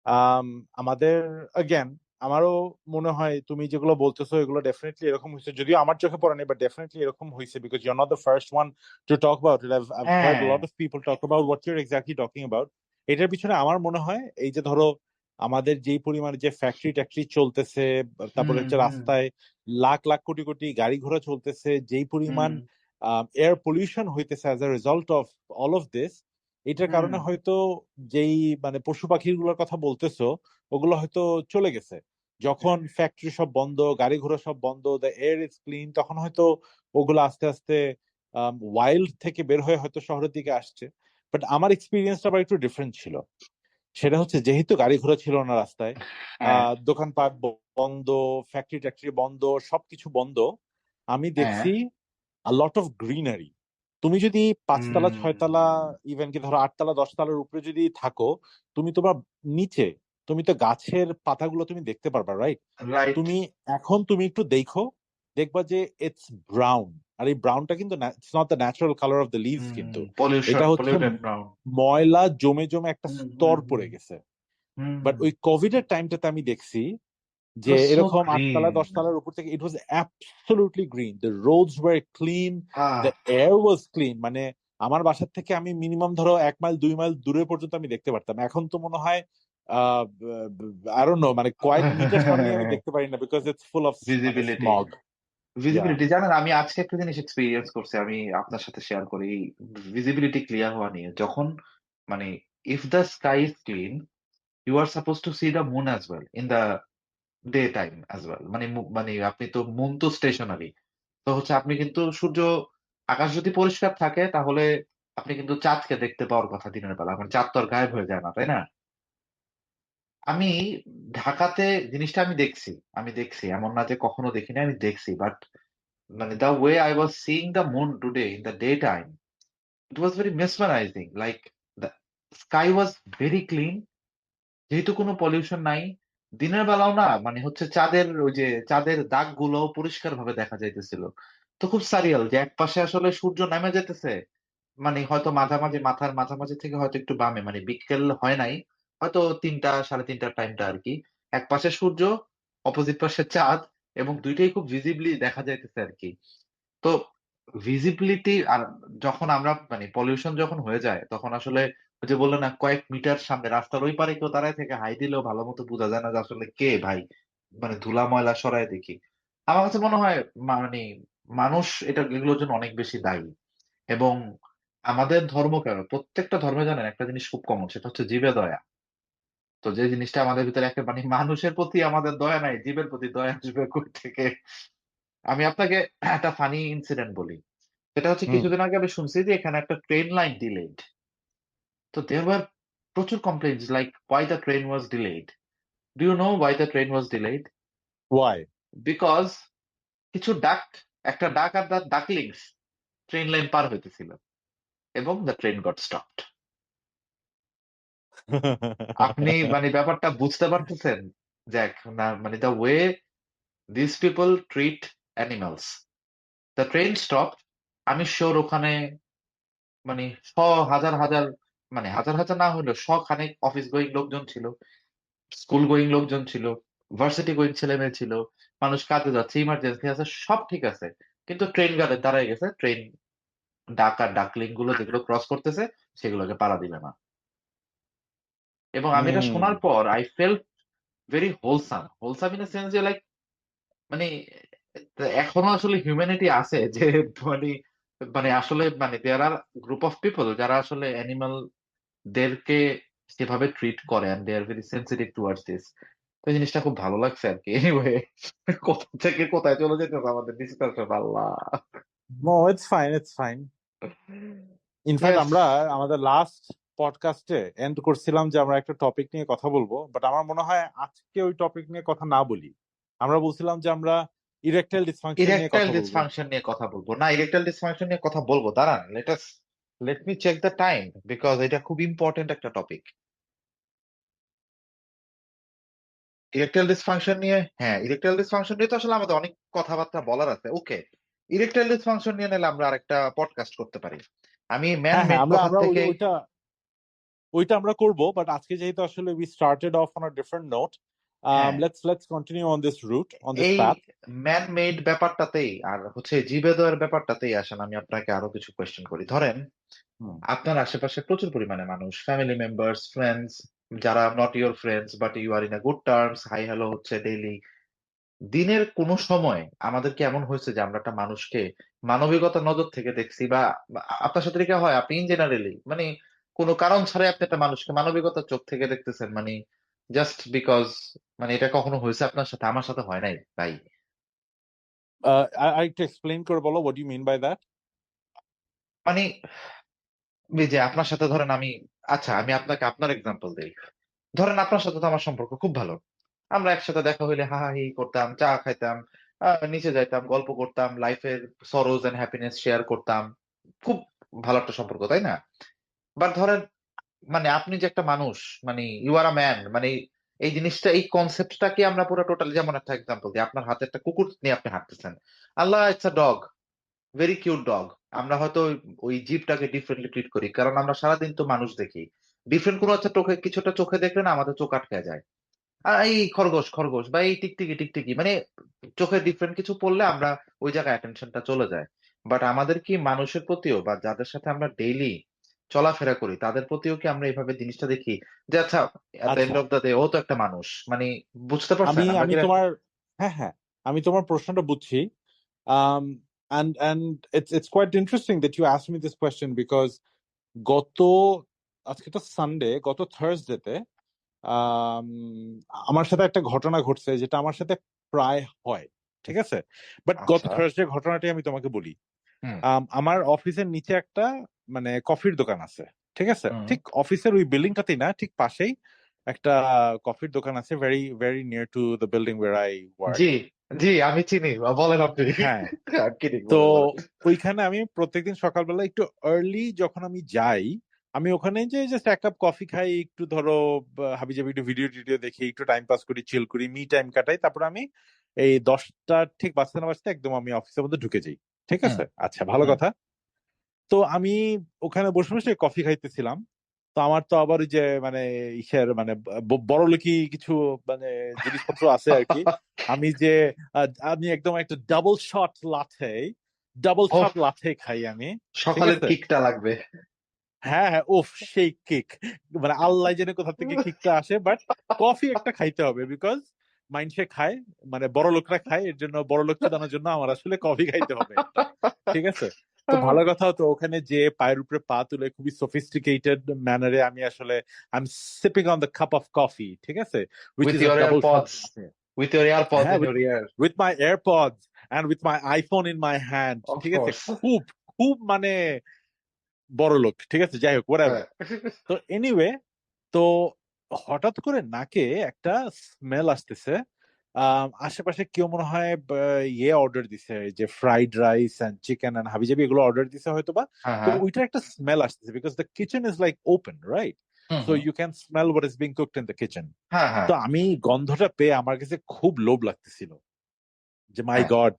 [SPEAKER 2] আম, আমাদের again আমারও মনে হয় তুমি যেগুলো বলতেছো এগুলো ডেফিনেটলি এরকম হয়েছে, যদিও আমার চোখে পড়ে নাই, বাট ডেফিনেটলি এরকম হয়েছে, because you are not the first one to talk about it. I've heard a
[SPEAKER 1] হ্যাঁ,
[SPEAKER 2] lot of people talk about what you're exactly talking about. এটার পিছনে আমার মনে হয় এই যে ধরো আমাদের যেই পরিমাণে যে ফ্যাক্টরি ট্যাক্টরি চলতেছে, তারপরে
[SPEAKER 1] হুম,
[SPEAKER 2] হচ্ছে
[SPEAKER 1] হুম,
[SPEAKER 2] রাস্তায় লাখ লাখ কোটি কোটি গাড়ি ঘোড়া চলতেছে, যেই
[SPEAKER 1] হুম,
[SPEAKER 2] পরিমাণ এয়ার পলিউশন হইতেছে as a result of all of this, এটার
[SPEAKER 1] হুম,
[SPEAKER 2] কারণে হয়তো যেই মানে পশু পাখিগুলোর কথা বলতেছো ওগুলো হয়তো চলে গেছে। যখন ফ্যাক্টরি সব বন্ধ, গাড়ি ঘোড়া সব বন্ধ, দ্য এয়ার ইজ ক্লিন, তখন হয়তো ওগুলো আস্তে আস্তে ওয়াইল্ড থেকে বের হয়ে হয়তো শহরের দিকে আসছে। বাট আমার এক্সপিরিয়েন্সটা আবার একটু ডিফারেন্ট ছিল। সেটা হচ্ছে যেহেতু গাড়ি ঘোড়া ছিল না রাস্তায়,
[SPEAKER 1] হ্যাঁ,
[SPEAKER 2] দোকানপাট বন্ধ, ফ্যাক্টরি ট্যাক্টরি বন্ধ, সবকিছু বন্ধ, আমি
[SPEAKER 1] হ্যাঁ,
[SPEAKER 2] দেখছি a lot of greenery. তুমি যদি পাঁচতলা
[SPEAKER 1] হুম,
[SPEAKER 2] ছয়তলা ইভেন কি ধরো আটতলা দশতলার উপরে যদি থাকো, তুমি তোমার নিচে তুমি তো গাছের পাতাগুলো তুমি দেখতে পারবা, রাইট?
[SPEAKER 1] রাইট।
[SPEAKER 2] তুমি একটু দেখবা যে ইটস ব্রাউন। আর এই ব্রাউনটা কিন্তু it's not the natural colour of the leaves, কিন্তু
[SPEAKER 1] পলিউশন,
[SPEAKER 2] এটা হচ্ছে
[SPEAKER 1] পলিউটেড ব্রাউন।
[SPEAKER 2] ময়লা জমে জমে একটা
[SPEAKER 1] হুম, হুম,
[SPEAKER 2] স্তর
[SPEAKER 1] হুম,
[SPEAKER 2] পড়ে গেছে।
[SPEAKER 1] হুম।
[SPEAKER 2] বাট ওই কোভিড এর টাইমটাতে আমি দেখছি
[SPEAKER 1] ইট
[SPEAKER 2] যে
[SPEAKER 1] ওয়াজ সো
[SPEAKER 2] এরকম আটতলা
[SPEAKER 1] গ্রিন।
[SPEAKER 2] দশতলার উপর থেকে it was absolutely green, the roads were clean,
[SPEAKER 1] ah
[SPEAKER 2] the air was clean. মানে আমার বাসার থেকে আমি মিনিমাম ধরো 1 মাইল 2 মাইল দূরে পর্যন্ত আমি দেখতে পারতাম। এখন তো মনে হয় আহ আই ডোন্ট নো মানে কয়েক মিটার সামনে আমি দেখতে পারি না, বিকজ ইটস ফুল অফ মানে
[SPEAKER 1] ভিজিবিলিটি,
[SPEAKER 2] স্মগ। ইয়া,
[SPEAKER 1] ভিজিবিলিটি জানেন আমি আজকে একটা জিনিস এক্সপেরিয়েন্স করছি আমি আপনার সাথে শেয়ার করি এই ভিজিবিলিটি ক্লিয়ার হওয়া নিয়ে। যখন মানে if the sky is clean, you are supposed to see the moon as well in the daytime as well. মানে আপনি তো মুন তো স্টেশনারি, তো হচ্ছে আপনি কিন্তু সূর্য, আকাশ যদি পরিষ্কার থাকে তাহলে আপনি কিন্তু চাঁদকে দেখতে পাওয়ার কথা দিনের বেলা, মানে চাঁদ তো আর গায়েব হয়ে যায় না, তাই না? আমি ঢাকাতে জিনিসটা আমি দেখছি এমন না যে কখনো দেখিনি, আমি দেখছি, বাট মানে the way I was seeing the moon today in the daytime, it was very mesmerizing. Like the sky was very clean, যেহেতু কোনো পলিউশন নাই। দিনের বেলাও না মানে হচ্ছে চাঁদের ওই যে চাঁদের দাগগুলো পরিষ্কার ভাবে দেখা যাইতেছিল। তো খুব সারিয়াল যে একপাশে আসলে সূর্য নেমে যেতেছে, মানে হয়তো মাঝামাঝি মাথার মাঝামাঝি থেকে হয়তো একটু বামে, মানে বিকেল হয় নাই, হয়তো ৩টা ৩:৩০ টাইমটা আর কি। এক পাশে সূর্য, অপোজিট পাশে চাঁদ, এবং দুইটাই খুব ভিজিবলি দেখা যাইতেছে আর কি। তো ভিজিবিলিটি আর যখন আমরা মানে পলিউশন যখন হয়ে যায় তখন আসলে ওই যে বললো না, কয়েক মিটার সামনে রাস্তার ওই পারে কেউ দাঁড়ায় থেকে হাই দিলেও ভালো মতো বোঝা যায় না যে আসলে কে ভাই, মানে ধুলা ময়লা সরায় দেখি। আমার কাছে মনে হয় মানে মানুষ এগুলোর জন্য অনেক বেশি দায়ী। এবং আমাদের ধর্ম কেন, প্রত্যেকটা ধর্মে জানেন একটা জিনিস খুব কমন, সেটা হচ্ছে জীবে দয়া। তো যে জিনিসটা আমাদের ভিতরে একটা মানে মানুষের প্রতি আমাদের দয়া নাই, জীবের প্রতি দয়া আসবে কই থেকে? আমি আপনাকে একটা ফানি ইনসিডেন্ট বলি। সেটা হচ্ছে
[SPEAKER 2] হুম।
[SPEAKER 1] কিছুদিন আগে আমি শুনছি যে এখানে একটা ট্রেন লাইন ডিলেড। তো there were প্রচুর complaints like why the train was delayed. Do you know why the train was delayed?
[SPEAKER 2] Why?
[SPEAKER 1] Because কিছু ডাক, একটা ডাক আর তার ডাকলিংস ট্রেন লাইন পার হইতেছিল এবং the train got stopped. আপনি মানে ব্যাপারটা বুঝতে পারতেছেন? জ্যাক, না মানে the way these people treat animals. The train stopped. আমি শিওর ওখানে মানে হাজার হাজার, মানে হাজার হাজার না হলেও খানেক অফিস গোয়িং লোকজন ছিল, স্কুল গোয়িং লোকজন ছিল, ভার্সিটি গোয়িং ছেলে মেয়ে ছিল, মানুষ কাজে যাচ্ছে, ইমার্জেন্সি আছে, সব ঠিক আছে। কিন্তু ট্রেন গার্ডে দাঁড়ায় গেছে, ট্রেন ডাক আর ডাকলিং গুলো যেগুলো ক্রস করতেছে সেগুলোকে পাড়া দিবে না। এবং আমি এটা শোনার
[SPEAKER 2] হুম।
[SPEAKER 1] পর I felt very wholesome in sense যে লাইক মানে এখনো আসলে হিউম্যানিটি আছে যে মানে মানে আসলে মানে there are group of people যারা আসলে অ্যানিমাল দেরকে সেভাবে ট্রিট করে, and they are very sensitive towards this. তো এই জিনিসটা খুব ভালো লাগছে আর কি। এনিওয়ে, কোথা থেকে কোথায় চলে যেতেছে আমাদের discussion, Allah.
[SPEAKER 2] No, it's fine, it's fine. In fact
[SPEAKER 1] yes.
[SPEAKER 2] আমরা আমাদের লাস্ট পডকাস্টে এন্ড করছিলাম যে আমরা একটা টপিক নিয়ে কথা বলবো, বাট আমার মনে হয় আজকে ওই টপিক নিয়ে কথা না বলি। আমরা বলছিলাম যে আমরা ইরেকটাইল ডিসফাংশন নিয়ে
[SPEAKER 1] ইরেকটাইল
[SPEAKER 2] কথা বলবো।
[SPEAKER 1] ডিসফাংশন নিয়ে কথা বলবো না, ইরেকটাইল ডিসফাংশন নিয়ে কথা বলবো, দাঁড়ান, let me check the time, because এটা খুব ইম্পর্টেন্ট একটা টপিক। ইরেকটাইল ডিসফাংশন নিয়ে, হ্যাঁ, ইরেকটাইল ডিসফাংশন নিয়ে তো আসলে আমাদের অনেক কথাবার্তা বলার আছে। ওকে, ইরেকটাইল ডিসফাংশন নিয়ে নিলে আমরা আরেকটা পডকাস্ট করতে পারি। আমি ম্যান
[SPEAKER 2] হ্যাঁ হ্যাঁ,
[SPEAKER 1] মেড
[SPEAKER 2] আমরা
[SPEAKER 1] কথা
[SPEAKER 2] আমরা
[SPEAKER 1] থেকে,
[SPEAKER 2] ওইটা আমরা করবো, বাট আজকে যেহেতু আসলে we started off on a different note,
[SPEAKER 1] হ্যাঁ,
[SPEAKER 2] let's continue on this route, on this
[SPEAKER 1] এই
[SPEAKER 2] প্যাথ।
[SPEAKER 1] ম্যান মেড ব্যাপারটাতেই আর হচ্ছে জীবেদয়ের ব্যাপারটাতেই আসেন আমি আপনাকে আরো কিছু কোয়েশ্চেন করি। ধরেন আপনার আশেপাশে প্রচুর পরিমাণে মানুষ, ফ্যামিলি মেম্বার্স, ফ্রেন্ডস, যারা not your friends but you are in a good terms, hi hello হচ্ছে ডেইলি। দিনের কোন সময় আমাদের কি এমন হয়েছে যে আমরা একটা মানুষকে মানবিকতার নজর থেকে দেখছি, বা আপনার সাথে কি হয়, আপনি ইন জেনারেলি মানে কোনো কারণ ছাড়াই আপনি একটা মানুষকে মানবিকতার চোখ থেকে দেখতেছেন, মানে জাস্ট বিকজ, মানে এটা কখনো হয়েছে আপনার সাথে? আমার সাথে হয় নাই ভাই।
[SPEAKER 2] আর একটু এক্সপ্লেইন করে বলো, what you mean by that?
[SPEAKER 1] মানে এই যে আপনার সাথে ধরেন আমি, আচ্ছা আমি আপনাকে আপনার এক্সাম্পল দেই। ধরেন আপনার সাথে তো আমার সম্পর্ক খুব ভালো, আমরা একসাথে দেখা হইলে হাহাহি করতাম, চা খাইতাম, নিচে যাইতাম, গল্প করতাম, লাইফের সরোজ এন্ড হ্যাপিনেস শেয়ার করতাম। খুব ভালো একটা সম্পর্ক, তাই না? বাট ধরেন মানে আপনি যে একটা মানুষ, মানে ইউ আর আ ম্যান, মানে এই জিনিসটা, এই কনসেপ্টটা কি আমরা পুরো টোটাল, যেমন একটা এক্সাম্পল দিই, আপনার হাতে একটা কুকুর নিয়ে আপনি হাঁটতেছেন, আল্লাহ it's a dog, very cute dog. আমরা হয়তো ওই জীবটাকে ডিফারেন্টলি ট্রিট করি, কারণ আমরা সারাদিন তো মানুষ দেখি। ডিফারেন্ট কোনো একটা চোখে, কিছুটা চোখে দেখলে না আমাদের চোখ আটকে যায়। এই খরগোশ, খরগোশ বা এই টিকটিকি, টিকটিকি, মানে চোখে ডিফারেন্ট কিছু পড়লে আমরা ওই জায়গায় অ্যাটেনশনটা চলে যায়। বাট আমাদের কি মানুষের প্রতিও বা যাদের সাথে আমরা ডেইলি চলাফেরা করি তাদের প্রতিও কি আমরা এভাবে জিনিসটা দেখি যে আচ্ছা, এট দ্য
[SPEAKER 2] আচ্ছা,
[SPEAKER 1] এন্ড অফ দ্য ডে ও তো একটা মানুষ, মানে বুঝতে
[SPEAKER 2] আমি
[SPEAKER 1] পারছেন আমরা
[SPEAKER 2] আমি
[SPEAKER 1] কি?
[SPEAKER 2] তোমার, হ্যাঁ হ্যাঁ, আমি তোমার প্রশ্নটা বুঝছি। And it's quite interesting that you asked me this question because গত আজকে তো সানডে, গত থার্সডেতে আমার সাথে একটা ঘটনা ঘটছে যেটা আমার সাথে প্রায় হয়, ঠিক আছে? বাট গত
[SPEAKER 1] আচ্ছা।
[SPEAKER 2] থার্সডে ঘটনাটি আমি তোমাকে বলি।
[SPEAKER 1] হুম
[SPEAKER 2] আমার অফিসের নিচে একটা মানে কফির দোকান আছে, ঠিক আছে?
[SPEAKER 1] হুম।
[SPEAKER 2] ঠিক অফিসের ওই বিল্ডিংটাতেই না, ঠিক পাশেই একটা কফির দোকান আছে, very very near to the building where I work.
[SPEAKER 1] জি জি, আমি চিনি, বলেন আপনি।
[SPEAKER 2] হ্যাঁ,
[SPEAKER 1] কিdding,
[SPEAKER 2] তো
[SPEAKER 1] বলেন বলেন।
[SPEAKER 2] ওইখানে আমি প্রত্যেকদিন সকালবেলা একটু আর্লি যখন আমি যাই, আমি ওখানে যে জাস্ট এক কাপ কফি খাই, একটু ধরো হাবিজাবি একটু ভিডিও টিডিও দেখি, একটু টাইম পাস করি, চিল করি, মি টাইম কাটাই, তারপর আমি এই 10টা ঠিক বাজতে না বাজতে একদম আমি অফিসের মধ্যে ঢুকে যাই, ঠিক
[SPEAKER 1] হুম
[SPEAKER 2] আছে? আচ্ছা, ভালো
[SPEAKER 1] হুম।
[SPEAKER 2] কথা। তো আমি ওখানে বসে বসে কফি খাইতেছিলাম। তো আমার তো আবার ওই যে মানে ইসের মানে বড়লোকি কিছু মানে জিনিসপত্র আছে আর কি। আমি যে আমি একদম একটা ডাবল
[SPEAKER 1] ওহ,
[SPEAKER 2] শট লাটে খাই আমি, ঠিক
[SPEAKER 1] সকালের
[SPEAKER 2] আছে?
[SPEAKER 1] কিকটা লাগবে।
[SPEAKER 2] হ্যাঁ হ্যাঁ, উফ, সেই কিক, মানে আল্লাহ জানে কোথা থেকে কিকটা আসে, বাট কফি একটা খাইতে হবে বিকজ সে খায়, মানে বড় লোকরা খায়, এর জন্য বড় লোক চুদানোর জন্য আমার আসলে কফি খাইতে হবে একটা, ঠিক আছে? তো ভালো কথা, তো ওখানে যে পায়ের উপরে পা তুলে খুবই সফিস্টিকেটেড ম্যানারে আমি আসলে I am sipping on the cup of coffee, ঠিক আছে, which
[SPEAKER 1] With
[SPEAKER 2] is a
[SPEAKER 1] your
[SPEAKER 2] double shot
[SPEAKER 1] AirPods,
[SPEAKER 2] latte.
[SPEAKER 1] with your AirPods
[SPEAKER 2] হ্যাঁ,
[SPEAKER 1] in your ear.
[SPEAKER 2] With my AirPods and with my iPhone in my hand,
[SPEAKER 1] Of
[SPEAKER 2] ঠিক আছে?
[SPEAKER 1] course.
[SPEAKER 2] খুব খুব মানে বড় লোক, ঠিক আছে? যাই হোক,
[SPEAKER 1] হ্যাঁ।
[SPEAKER 2] whatever. তো এনিওয়ে, তো হঠাৎ করে নাকে একটা স্মেল আসতেছে। আশেপাশে কেউ মনে হয় ইয়ে অর্ডার দিছে, যে fried rice and chicken and হাবিজাবি এগুলো অর্ডার দিছে হয়তো বা।
[SPEAKER 1] হ্যাঁ
[SPEAKER 2] তো
[SPEAKER 1] হ্যাঁ।
[SPEAKER 2] ওইটার একটা স্মেল আসতেছে because the kitchen is like open, right?
[SPEAKER 1] Hmm
[SPEAKER 2] so
[SPEAKER 1] hmm.
[SPEAKER 2] You can smell what is being cooked in the kitchen.
[SPEAKER 1] হ্যাঁ হ্যাঁ।
[SPEAKER 2] তো আমি গন্ধটা পেয়ে আমার কাছে খুব লোভ লাগতেছিল, যে মাই
[SPEAKER 1] হ্যাঁ।
[SPEAKER 2] গড,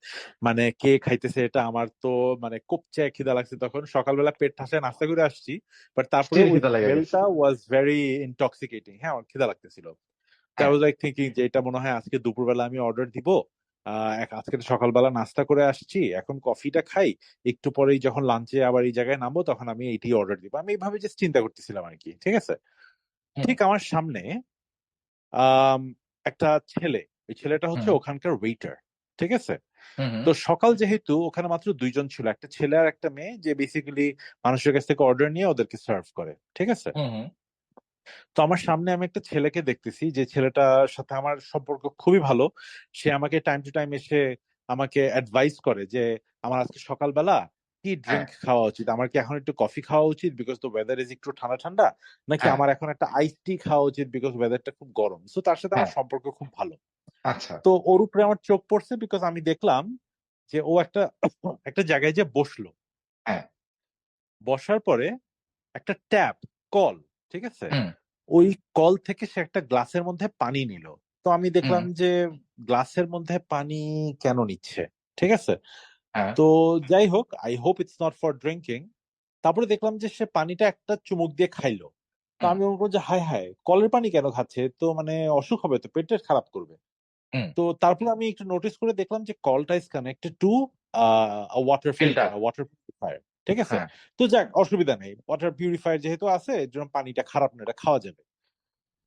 [SPEAKER 2] মানে কে খাইতেছে এটা? আমার তো মানে কোপচে খিদা লাগছে, তখন সকালবেলা পেট ঠাসায় নাস্তা করে আসছি, বাট তারপরে
[SPEAKER 1] স্টিল
[SPEAKER 2] ওই
[SPEAKER 1] খিদা লেগে গেছে।
[SPEAKER 2] স্মেলটা ওয়াজ ভেরি ইনটক্সিকেটিং। হ্যাঁ, আমার খিদা লাগতেছিল। তো আই
[SPEAKER 1] হ্যাঁ।
[SPEAKER 2] ওয়াজ লাইক থিঙ্কিং যে এটা মনে হয় আজকে দুপুরবেলা আমি অর্ডার দিব। আজকে তো সকালবেলা নাস্তা করে আসছি, এখন কফিটা খাই, একটু পরেই যখন লাঞ্চে আবার এই জায়গায় নামবো তখন আমি এইটাই অর্ডার দিব, আমি এইভাবে জাস্ট চিন্তা করতেছিলাম আর কি, ঠিক আছে?
[SPEAKER 1] হুম
[SPEAKER 2] ঠিক আমার সামনে আম, একটা ছেলে, ওই ছেলেটা হচ্ছে
[SPEAKER 1] হুম
[SPEAKER 2] ওখানকার ওয়েটার, ঠিক আছে?
[SPEAKER 1] হুম হুম
[SPEAKER 2] তো সকাল যেহেতু, ওখানে মাত্র দুইজন ছিল, একটা ছেলে আর একটা মেয়ে, যে বেসিক্যালি মানুষের কাছ থেকে অর্ডার নিয়ে ওদেরকে সার্ভ করে, ঠিক আছে?
[SPEAKER 1] হুম হুম।
[SPEAKER 2] তো আমার সামনে আমি একটা ছেলেকে দেখতেছি, যে ছেলেটার সাথে আমার সম্পর্ক খুবই ভালো। সে আমাকে টাইম টু টাইম এসে আমাকে অ্যাডভাইস করে যে আমার আজকে সকালবেলা কি
[SPEAKER 1] হ্যাঁ
[SPEAKER 2] ড্রিঙ্ক খাওয়া উচিত, আমার কি এখন একটু কফি খাওয়া উচিত বিকজ তো ওয়েদার ইজ একটু ঠান্ডা ঠান্ডা, নাকি
[SPEAKER 1] হ্যাঁ
[SPEAKER 2] আমার এখন একটা আইস টি খাওয়া উচিত বিকজ ওয়েদারটা খুব গরম। তো তার সাথে
[SPEAKER 1] হ্যাঁ।
[SPEAKER 2] আমার সম্পর্ক খুব ভালো।
[SPEAKER 1] আচ্ছা।
[SPEAKER 2] তো ওর উপরে আমার চোখ পড়ছে বিকজ আমি দেখলাম যে ও একটা একটা জায়গায় যে বসলো,
[SPEAKER 1] হ্যাঁ।
[SPEAKER 2] বসার পরে একটা ট্যাপ, কল, ঠিক আছে,
[SPEAKER 1] হুম
[SPEAKER 2] ওই কল থেকে সে একটা গ্লাসের মধ্যে পানি নিল। তো আমি
[SPEAKER 1] হুম।
[SPEAKER 2] দেখলাম যে গ্লাসের মধ্যে পানি কেন নিচ্ছে, ঠিক আছে?
[SPEAKER 1] হ্যাঁ।
[SPEAKER 2] তো যাই হোক, I hope it's not for drinking. তারপরে দেখলাম যে সে পানিটা একটা চুমুক দিয়ে খাইলো। তো
[SPEAKER 1] হুম
[SPEAKER 2] আমি বলবো যে হায় হায়, কলের পানি কেন খাচ্ছে? তো মানে অসুখ হবে, তো পেটের খারাপ করবে।
[SPEAKER 1] হুম।
[SPEAKER 2] তো তারপর আমি একটু নোটিস করে দেখলাম যে কলটা is connected to water
[SPEAKER 1] filter.
[SPEAKER 2] Filter, water purifier, ঠিক আছে?
[SPEAKER 1] হ্যাঁ।
[SPEAKER 2] তো যাক, অসুবিধা নেই, ওয়াটার পিউরিফায়ার যেহেতু আছে এর জন্য পানিটা খারাপ না, এটা খাওয়া যাবে।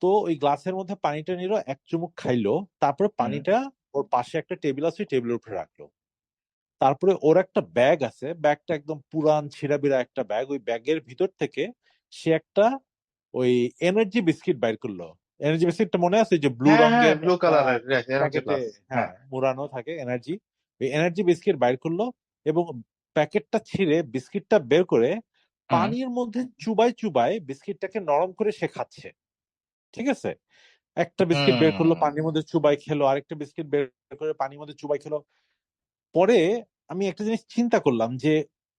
[SPEAKER 2] তো ওই গ্লাসের মধ্যে পানিটা নিল, এক চুমুক খাইলো, তারপরে
[SPEAKER 1] হুম
[SPEAKER 2] পানিটা ওর পাশে একটা টেবিল আছে, টেবিলের উপরে রাখলো। তারপরে ওর একটা ব্যাগ আছে, ব্যাগটা একদম পুরান ছিঁড়াবিড়া একটা ব্যাগ, ওই ব্যাগের ভিতর থেকে সে একটা ওই এনার্জি বিস্কিট বাইর করলো। এনার্জি বিস্কিটটা মনে আছে, যে ব্লু
[SPEAKER 1] হ্যাঁ হ্যাঁ,
[SPEAKER 2] রঙের
[SPEAKER 1] ব্লু
[SPEAKER 2] একটা
[SPEAKER 1] কালারের এনার্জি
[SPEAKER 2] প্যাকেটে,
[SPEAKER 1] প্লাস।
[SPEAKER 2] হ্যাঁ,
[SPEAKER 1] হ্যাঁ।
[SPEAKER 2] মুড়ানো থাকে এনার্জি। ওই এনার্জি বিস্কিট বাইর করলো এবং প্যাকেটটা ছিঁড়ে বিস্কিটটা বের করে
[SPEAKER 1] হুম
[SPEAKER 2] পানির মধ্যে চুবাই চুবাই বিস্কিটটাকে নরম করে সে খাচ্ছে, ঠিক আছে? একটা বিস্কিট বের করলো,
[SPEAKER 1] হুম
[SPEAKER 2] পানির মধ্যে চুবাই খেলো, আরেকটা বিস্কিট বের করে পানির মধ্যে চুবাই খেলো। পরে আমি একটা জিনিস চিন্তা করলাম যে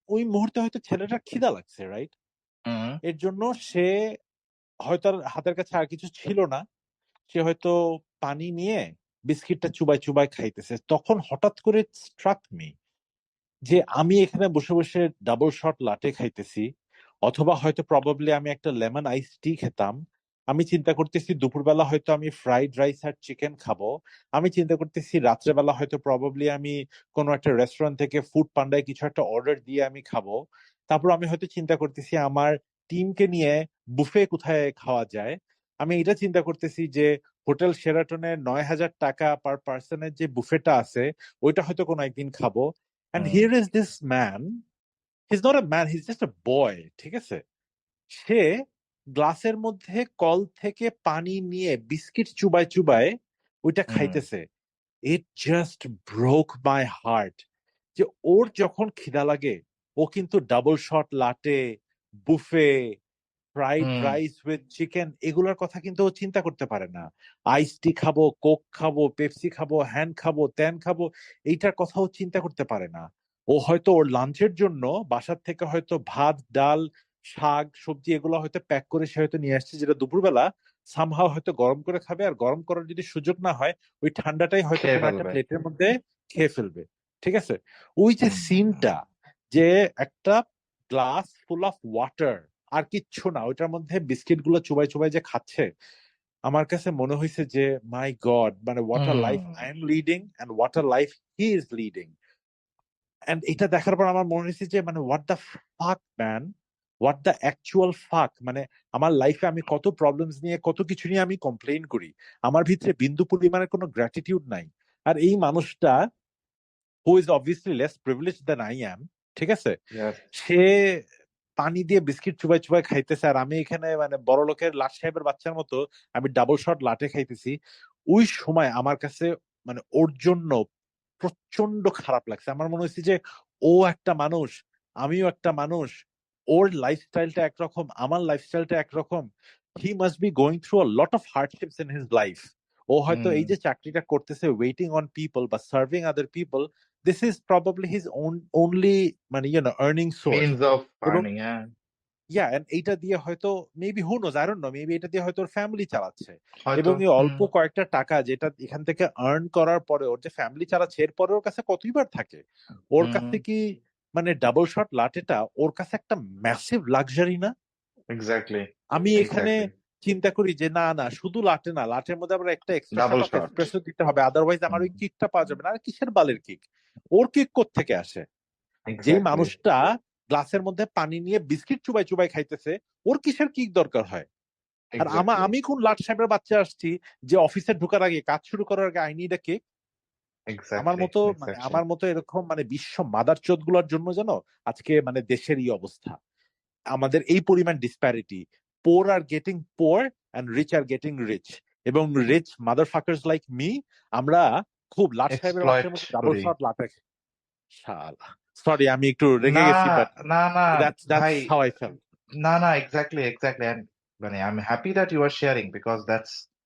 [SPEAKER 2] ওই মুহূর্তে হয়তো ছেলেটার খিদা লাগছে, রাইট?
[SPEAKER 1] হুম
[SPEAKER 2] এর জন্য সে হয়তো আর হাতের কাছে আর কিছু ছিল না, সে হয়তো পানি নিয়ে বিস্কিটটা চুবাই চুবাই খাইতেছে। তখন হঠাৎ করে স্ট্রাক মি যে আমি এখানে বসে বসে ডাবল শট লাটে খাইতেছি, অথবা হয়তো প্রবাবলি আমি একটা লেমন আইস টি খেতাম। আমি চিন্তা করতেছি দুপুরবেলা হয়তো আমি ফ্রাইড রাইস আর চিকেন খাবো। আমি চিন্তা করতেছি রাত্রেবেলা হয়তো প্রবাবলি আমি কোনো একটা রেস্টুরেন্ট থেকে ফুড পান্ডায় কিছু একটা অর্ডার দিয়ে আমি খাবো। তারপর আমি হয়তো চিন্তা করতেছি আমার টিমকে নিয়ে বুফে কোথায় খাওয়া যায়। আমি এটা চিন্তা করতেছি যে হোটেল শেরাটনের 9,000 টাকা পার পার্সনের যে বুফেটা আছে, ওইটা হয়তো কোনো একদিন খাবো। And
[SPEAKER 1] hmm.
[SPEAKER 2] here is this man. He's not a man, he's just a boy. ঠিক আছে? সে গ্লাসের মধ্যে কল থেকে পানি নিয়ে বিস্কিট চুবায় চুবায় ওইটা
[SPEAKER 1] হুম
[SPEAKER 2] খাইতেছে। It just broke my heart যে ওর যখন খিদা লাগে ও কিন্তু double shot latte, buffet, fried
[SPEAKER 1] hmm
[SPEAKER 2] rice with chicken এগুলোর কথা কিন্তু ও চিন্তা করতে পারে না। আইস টি খাবো, কোক খাবো, পেপসি খাবো, হ্যান খাবো, ত্যান খাবো, এইটার কথাও চিন্তা করতে পারে না। ও হয়তো ওর লাঞ্চের জন্য বাসার থেকে হয়তো ভাত, ডাল, শাক, সবজি এগুলো হয়তো প্যাক করে সে হয়তো নিয়ে আসছে, যেটা দুপুরবেলা সামহাও হয়তো গরম করে খাবে, আর গরম করার যদি সুযোগ না হয় ওই ঠান্ডাটাই হয়তো
[SPEAKER 1] খেয়ে
[SPEAKER 2] কোনো একটা
[SPEAKER 1] ফেলবে।
[SPEAKER 2] প্লেটের মধ্যে খেয়ে ফেলবে। ঠিক আছে? ওই যে
[SPEAKER 1] হুম
[SPEAKER 2] সিনটা, যে একটা গ্লাস ফুল অফ ওয়াটার আর কিচ্ছু না, ওইটার মধ্যে বিস্কিট গুলো চুবাই চুবাই যে খাচ্ছে, আমার কাছে মনে হয়েছে যে মাই গড, মানে what a life
[SPEAKER 1] hmm
[SPEAKER 2] I am leading and what a life he is leading. And এটা দেখার পর আমার মনে হয়েছে যে মানে what the fuck man, what the actual fuck, মানে আমার লাইফে আমি কত প্রবলেমস নিয়ে কত কিছু নিয়ে আমি কমপ্লেইন করি, আমার ভিতরে বিন্দু পরিমাণের কোনো গ্র্যাটিটিউড নাই। আর এই মানুষটা who is obviously less privilege than I am, ঠিক আছে,
[SPEAKER 1] yes
[SPEAKER 2] সে পানি দিয়ে বিস্কিট চুবাই চুবাই খাইতেছে, আর আমি এখানে মানে বড় লোকের লাট সাহেবের বাচ্চার মতো আমি ডাবল শট লাটে খাইতেছি। ওই সময় আমার কাছে মানে ওর জন্য প্রচন্ড খারাপ লাগছে। আমার মনে হচ্ছে যে ও একটা মানুষ, আমিও একটা মানুষ, ওর লাইফস্টাইলটা একরকম, আমার লাইফস্টাইলটা একরকম, he must be going through a lot of hardships in his life. ও হয়তো
[SPEAKER 1] হুম
[SPEAKER 2] এই যে চাকরিটা করতেছে ওয়েটিং অন পিপল বা serving other people, this is probably his only মানে আর্নিং সোর্স।
[SPEAKER 1] means of
[SPEAKER 2] এবং
[SPEAKER 1] earning হ্যাঁ
[SPEAKER 2] এইটা দিয়ে হয়তো maybe who knows, I don't know, maybe এটা দিয়ে হয়তো ওর ফ্যামিলি চালাচ্ছে।
[SPEAKER 1] হয়তো
[SPEAKER 2] এবং এই
[SPEAKER 1] হুম
[SPEAKER 2] অল্প কয়েকটা টাকা যেটা এখান থেকে আর্ন করার পরে ওর যে ফ্যামিলি চালাচ্ছে, এরপরে ওর কাছে কতইবার থাকে? ওর
[SPEAKER 1] হুম
[SPEAKER 2] কাছে কি মানে ডাবল শট লাটেটা ওর কাছে একটা ম্যাসিভ লাক্সারি না?
[SPEAKER 1] এক্স্যাক্টলি
[SPEAKER 2] আমি এখানে
[SPEAKER 1] এক্স্যাক্টলি
[SPEAKER 2] চিন্তা করি যে না না, শুধু লাটে না, লাটের মধ্যে আবার একটা extra shot
[SPEAKER 1] double
[SPEAKER 2] of
[SPEAKER 1] shot
[SPEAKER 2] espresso দিতে হবে, আদারওয়াইজ আমার ওই কিকটা পাওয়া যাবে না। আর কিসের বালের কিক? ওর কিক কোত্থেকে আসে? যেই
[SPEAKER 1] এক্স্যাক্টলি
[SPEAKER 2] মানুষটা গ্লাসের মধ্যে পানি নিয়ে বিস্কিট চুবাই চুবাই খাইতেছে, ওর কিসের কিক দরকার হয়? আর
[SPEAKER 1] এক্স্যাক্টলি
[SPEAKER 2] আমি কোন লাট সাহেবের বাচ্চা আসছি যে অফিসে ঢোকার আগে, কাজ শুরু করার আগে আই নিড আ কেক? আমার
[SPEAKER 1] এক্স্যাক্টলি
[SPEAKER 2] মতো মানে
[SPEAKER 1] এক্স্যাক্টলি
[SPEAKER 2] আমার মতো এরকম মানে বিশ্ব মাদার চোদ গুলোর জন্য যেন আজকে মানে দেশের এই অবস্থা, আমাদের এই পরিমাণ disparity, poor are getting poor and rich are getting rich, এবং rich mother fuckers like me, আমরা খুব লাট সাহেবের বাচ্চার
[SPEAKER 1] এক্সপ্লয়েট
[SPEAKER 2] মতো ডাবল
[SPEAKER 1] করি
[SPEAKER 2] শট লাটে। শালা, সরি আমি একটু রেগে
[SPEAKER 1] না
[SPEAKER 2] গেছি, বাট
[SPEAKER 1] না না
[SPEAKER 2] দ্যাটস
[SPEAKER 1] ভাই
[SPEAKER 2] হাউ আই ফেল।
[SPEAKER 1] না না এক্স্যাক্টলি এক্স্যাক্টলি and মানে I'm happy that you are sharing because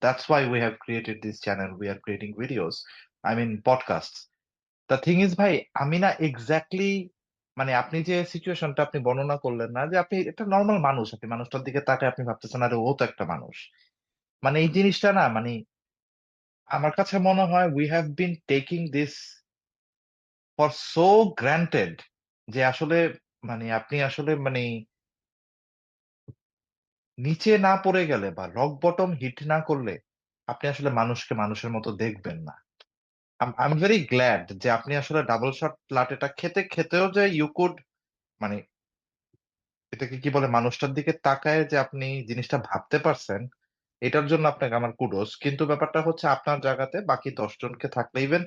[SPEAKER 1] that's why we have created this channel, we are creating videos, I mean podcasts. The thing is ভাই আমি না exactly মানে আপনি যে সিচুয়েশনটা আপনি বর্ণনা করলেন না যে আপনি একটা নর্মাল মানুষ, আপনি মানুষটার দিকে তাকায় আপনি ভাবতেছেন আরে ও তো একটা মানুষ, মানে এই জিনিসটা না মানে আমার কাছে মনে হয় we have been taking this for so granted যে আসলে মানে আপনি আসলে মানে নিচে না পড়ে গেলে বা রক বটম হিট না করলে আপনি আসলে মানুষকে মানুষের মতো দেখবেন না। I'm very glad যে আপনি আসলে ডাবল শট লাটেটা খেতে খেতেও যে ইউ কুড মানে এটাকে কি বলে মানুষটার দিকে তাকায় যে আপনি জিনিসটা ভাবতে পারছেন, এটার জন্য আপনাকে আমার কুডোস। কিন্তু ব্যাপারটা হচ্ছে আপনার জায়গাতে বাকি ১০ জনকে থাকলে ইভেন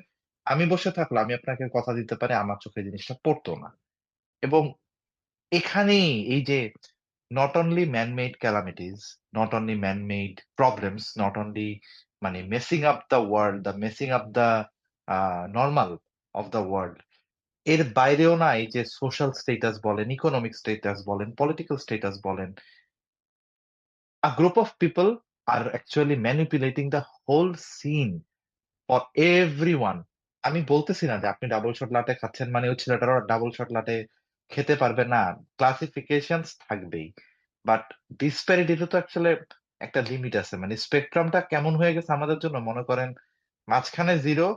[SPEAKER 1] আমি বসে থাকলে আমি আপনাকে কথা দিতে পারি আমার চোখে জিনিসটা পড়তো না। এবং এখানেই এই যে not only man-made calamities, not only man-made problems, not only মানে messing up the world, the messing up the normal of the world, এর বাইরেও না এই যে সোশ্যাল স্ট্যাটাস বলেন, ইকোনমিক স্ট্যাটাস বলেন, পলিটিক্যাল স্ট্যাটাস বলেন, a group of people are actually manipulating the whole scene for everyone. আমি বলতেছি না যে আপনি ডাবল শট লাটে খাচ্ছেন মানে ওই ছেলেটারও ডাবল শট লাটে খেতে পারবে না। ক্লাসিফিকেশনস থাকবেই। বাট ডিসপ্যারিটিরও তো আসলে একটা লিমিট আছে। মানে স্পেকট্রামটা কেমন হয়ে গেছে আমাদের জন্য মনে করেন মাঝখানে 0,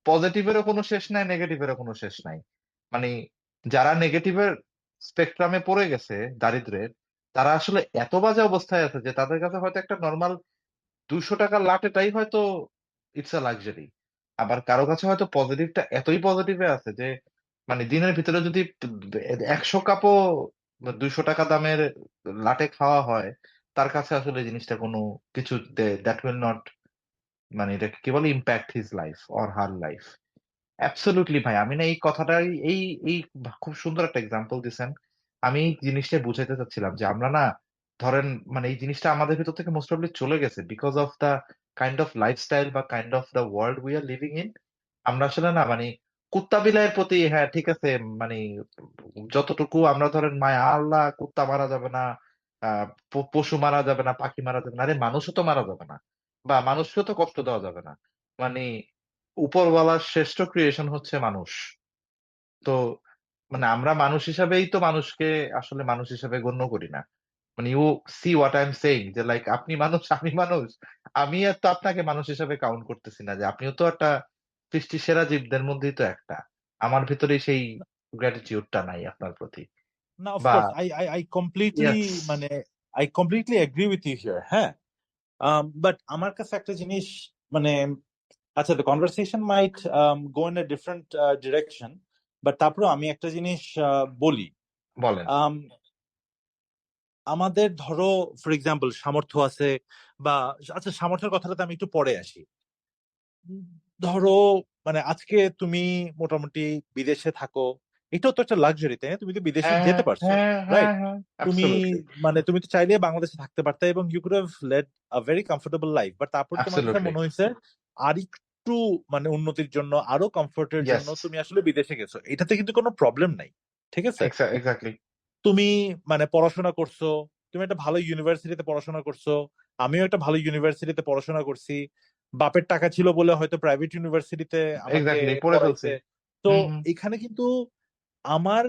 [SPEAKER 1] পজিটিভেরও কোনো শেষ নাই, নেগেটিভেরও কোনো শেষ নাই। মানে যারা নেগেটিভের স্পেকট্রামে পড়ে গেছে দারিদ্র্যের, তারা আসলে এত বাজে অবস্থায় আছে যে তাদের কাছে হয়তো একটা নরমাল ৳২০০ লাটেটাই হয়তো ইটস আ লাক্সারি। আবার কারো কাছে হয়তো পজিটিভটা এতই পজিটিভে আছে যে মানে দিনের ভিতরে যদি ১০০ কাপও ৳২০০ দামের লাটে খাওয়া হয়, তার কাছে আসলে জিনিসটা কোনো কিছু দ্যাট উইল নট মানে এটাকে কি বলে impact his life or her life. Absolutely ভাই আমি না এই কথাটাই এই খুব সুন্দর একটা এক্সাম্পল দিছেন। আমি এই জিনিসটাই বুঝাইতে চাচ্ছিলাম যে আমরা না ধরেন মানে এই জিনিসটা আমাদের ভেতর থেকে মোস্ট প্রবাবলি চলে গেছে because of the kind of lifestyle বা kind of the world we are living in. আমরা আসলে না মানে কুত্তা বিলাইয়ের প্রতি হ্যাঁ ঠিক আছে মানে যতটুকু আমরা ধরেন মায়া আল্লাহ কুত্তা মারা যাবে না, পশু মারা যাবে না, পাখি মারা যাবে না, আরে মানুষও তো মারা যাবে না বা মানুষকেও তো কষ্ট দেওয়া যাবে না। মানে উপরওয়ালার শ্রেষ্ঠ ক্রিয়েশন হচ্ছে মানুষ। তো মানে আমরা মানুষ হিসাবেই তো মানুষকে আসলে মানুষ হিসাবে গণ্য করি না। মানে you see what I am saying যে লাইক আপনি মানুষ আমি মানুষ, আমি আর তো আপনাকে মানুষ হিসাবে কাউন্ট করতেছি না যে আপনিও তো একটা সৃষ্টির সেরা জীবদের মধ্যেই তো একটা। আমার ভিতরে সেই গ্র্যাটিটিউডটা নাই আপনার প্রতি
[SPEAKER 2] না, অফ
[SPEAKER 1] বা
[SPEAKER 2] কোর্স আই কমপ্লিটলি
[SPEAKER 1] ইয়েস
[SPEAKER 2] মানে I completely agree with you here, হ্যাঁ। বাট আমার কাছে একটা জিনিস মানে, আচ্ছা, the conversation might go in a different direction, but তারপরে আমি একটা জিনিস বলি।
[SPEAKER 1] বলেন।
[SPEAKER 2] Um, আমাদের ধরো ফর এক্সাম্পল সামর্থ্য আছে বা, আচ্ছা সামর্থ্যের কথাটাতে আমি একটু পরে আসি। উম, ধরো মানে আজকে তুমি মোটামুটি বিদেশে থাকো, এটাও তো একটা লাক্সারি, তাই না? তুমি তো বিদেশে
[SPEAKER 1] হ্যাঁ,
[SPEAKER 2] যেতে পারছো,
[SPEAKER 1] হ্যাঁ, হ্যাঁ,
[SPEAKER 2] রাইট?
[SPEAKER 1] হ্যাঁ,
[SPEAKER 2] তুমি
[SPEAKER 1] অ্যাবসলিউটলি,
[SPEAKER 2] মানে তুমি তো চাইলে বাংলাদেশে থাকতে পারতে এবং you could have led a very comfortable life, but তারপর তোমার কাছে
[SPEAKER 1] অ্যাবসলিউটলি,
[SPEAKER 2] মনে হয়েছে আর একটু মানে উন্নতির জন্য, আরো কমফোর্টের জন্য
[SPEAKER 1] ইয়েস,
[SPEAKER 2] তুমি আসলে বিদেশে গেছো, এটাতে কিন্তু কোনো প্রবলেম নাই, ঠিক আছে?
[SPEAKER 1] এক্স্যাক্টলি,
[SPEAKER 2] তুমি মানে পড়াশোনা করছো, তুমি একটা ভালো ইউনিভার্সিটিতে পড়াশোনা করছো, আমিও একটা ভালো ইউনিভার্সিটিতে পড়াশোনা করছি, বাপের টাকা ছিল বলে হয়তো প্রাইভেট ইউনিভার্সিটিতে আমাকে
[SPEAKER 1] এক্স্যাক্টলি পড়ে ফেলছি।
[SPEAKER 2] পড়াইছে। তো
[SPEAKER 1] হুম, হুম।
[SPEAKER 2] এখানে কিন্তু আমার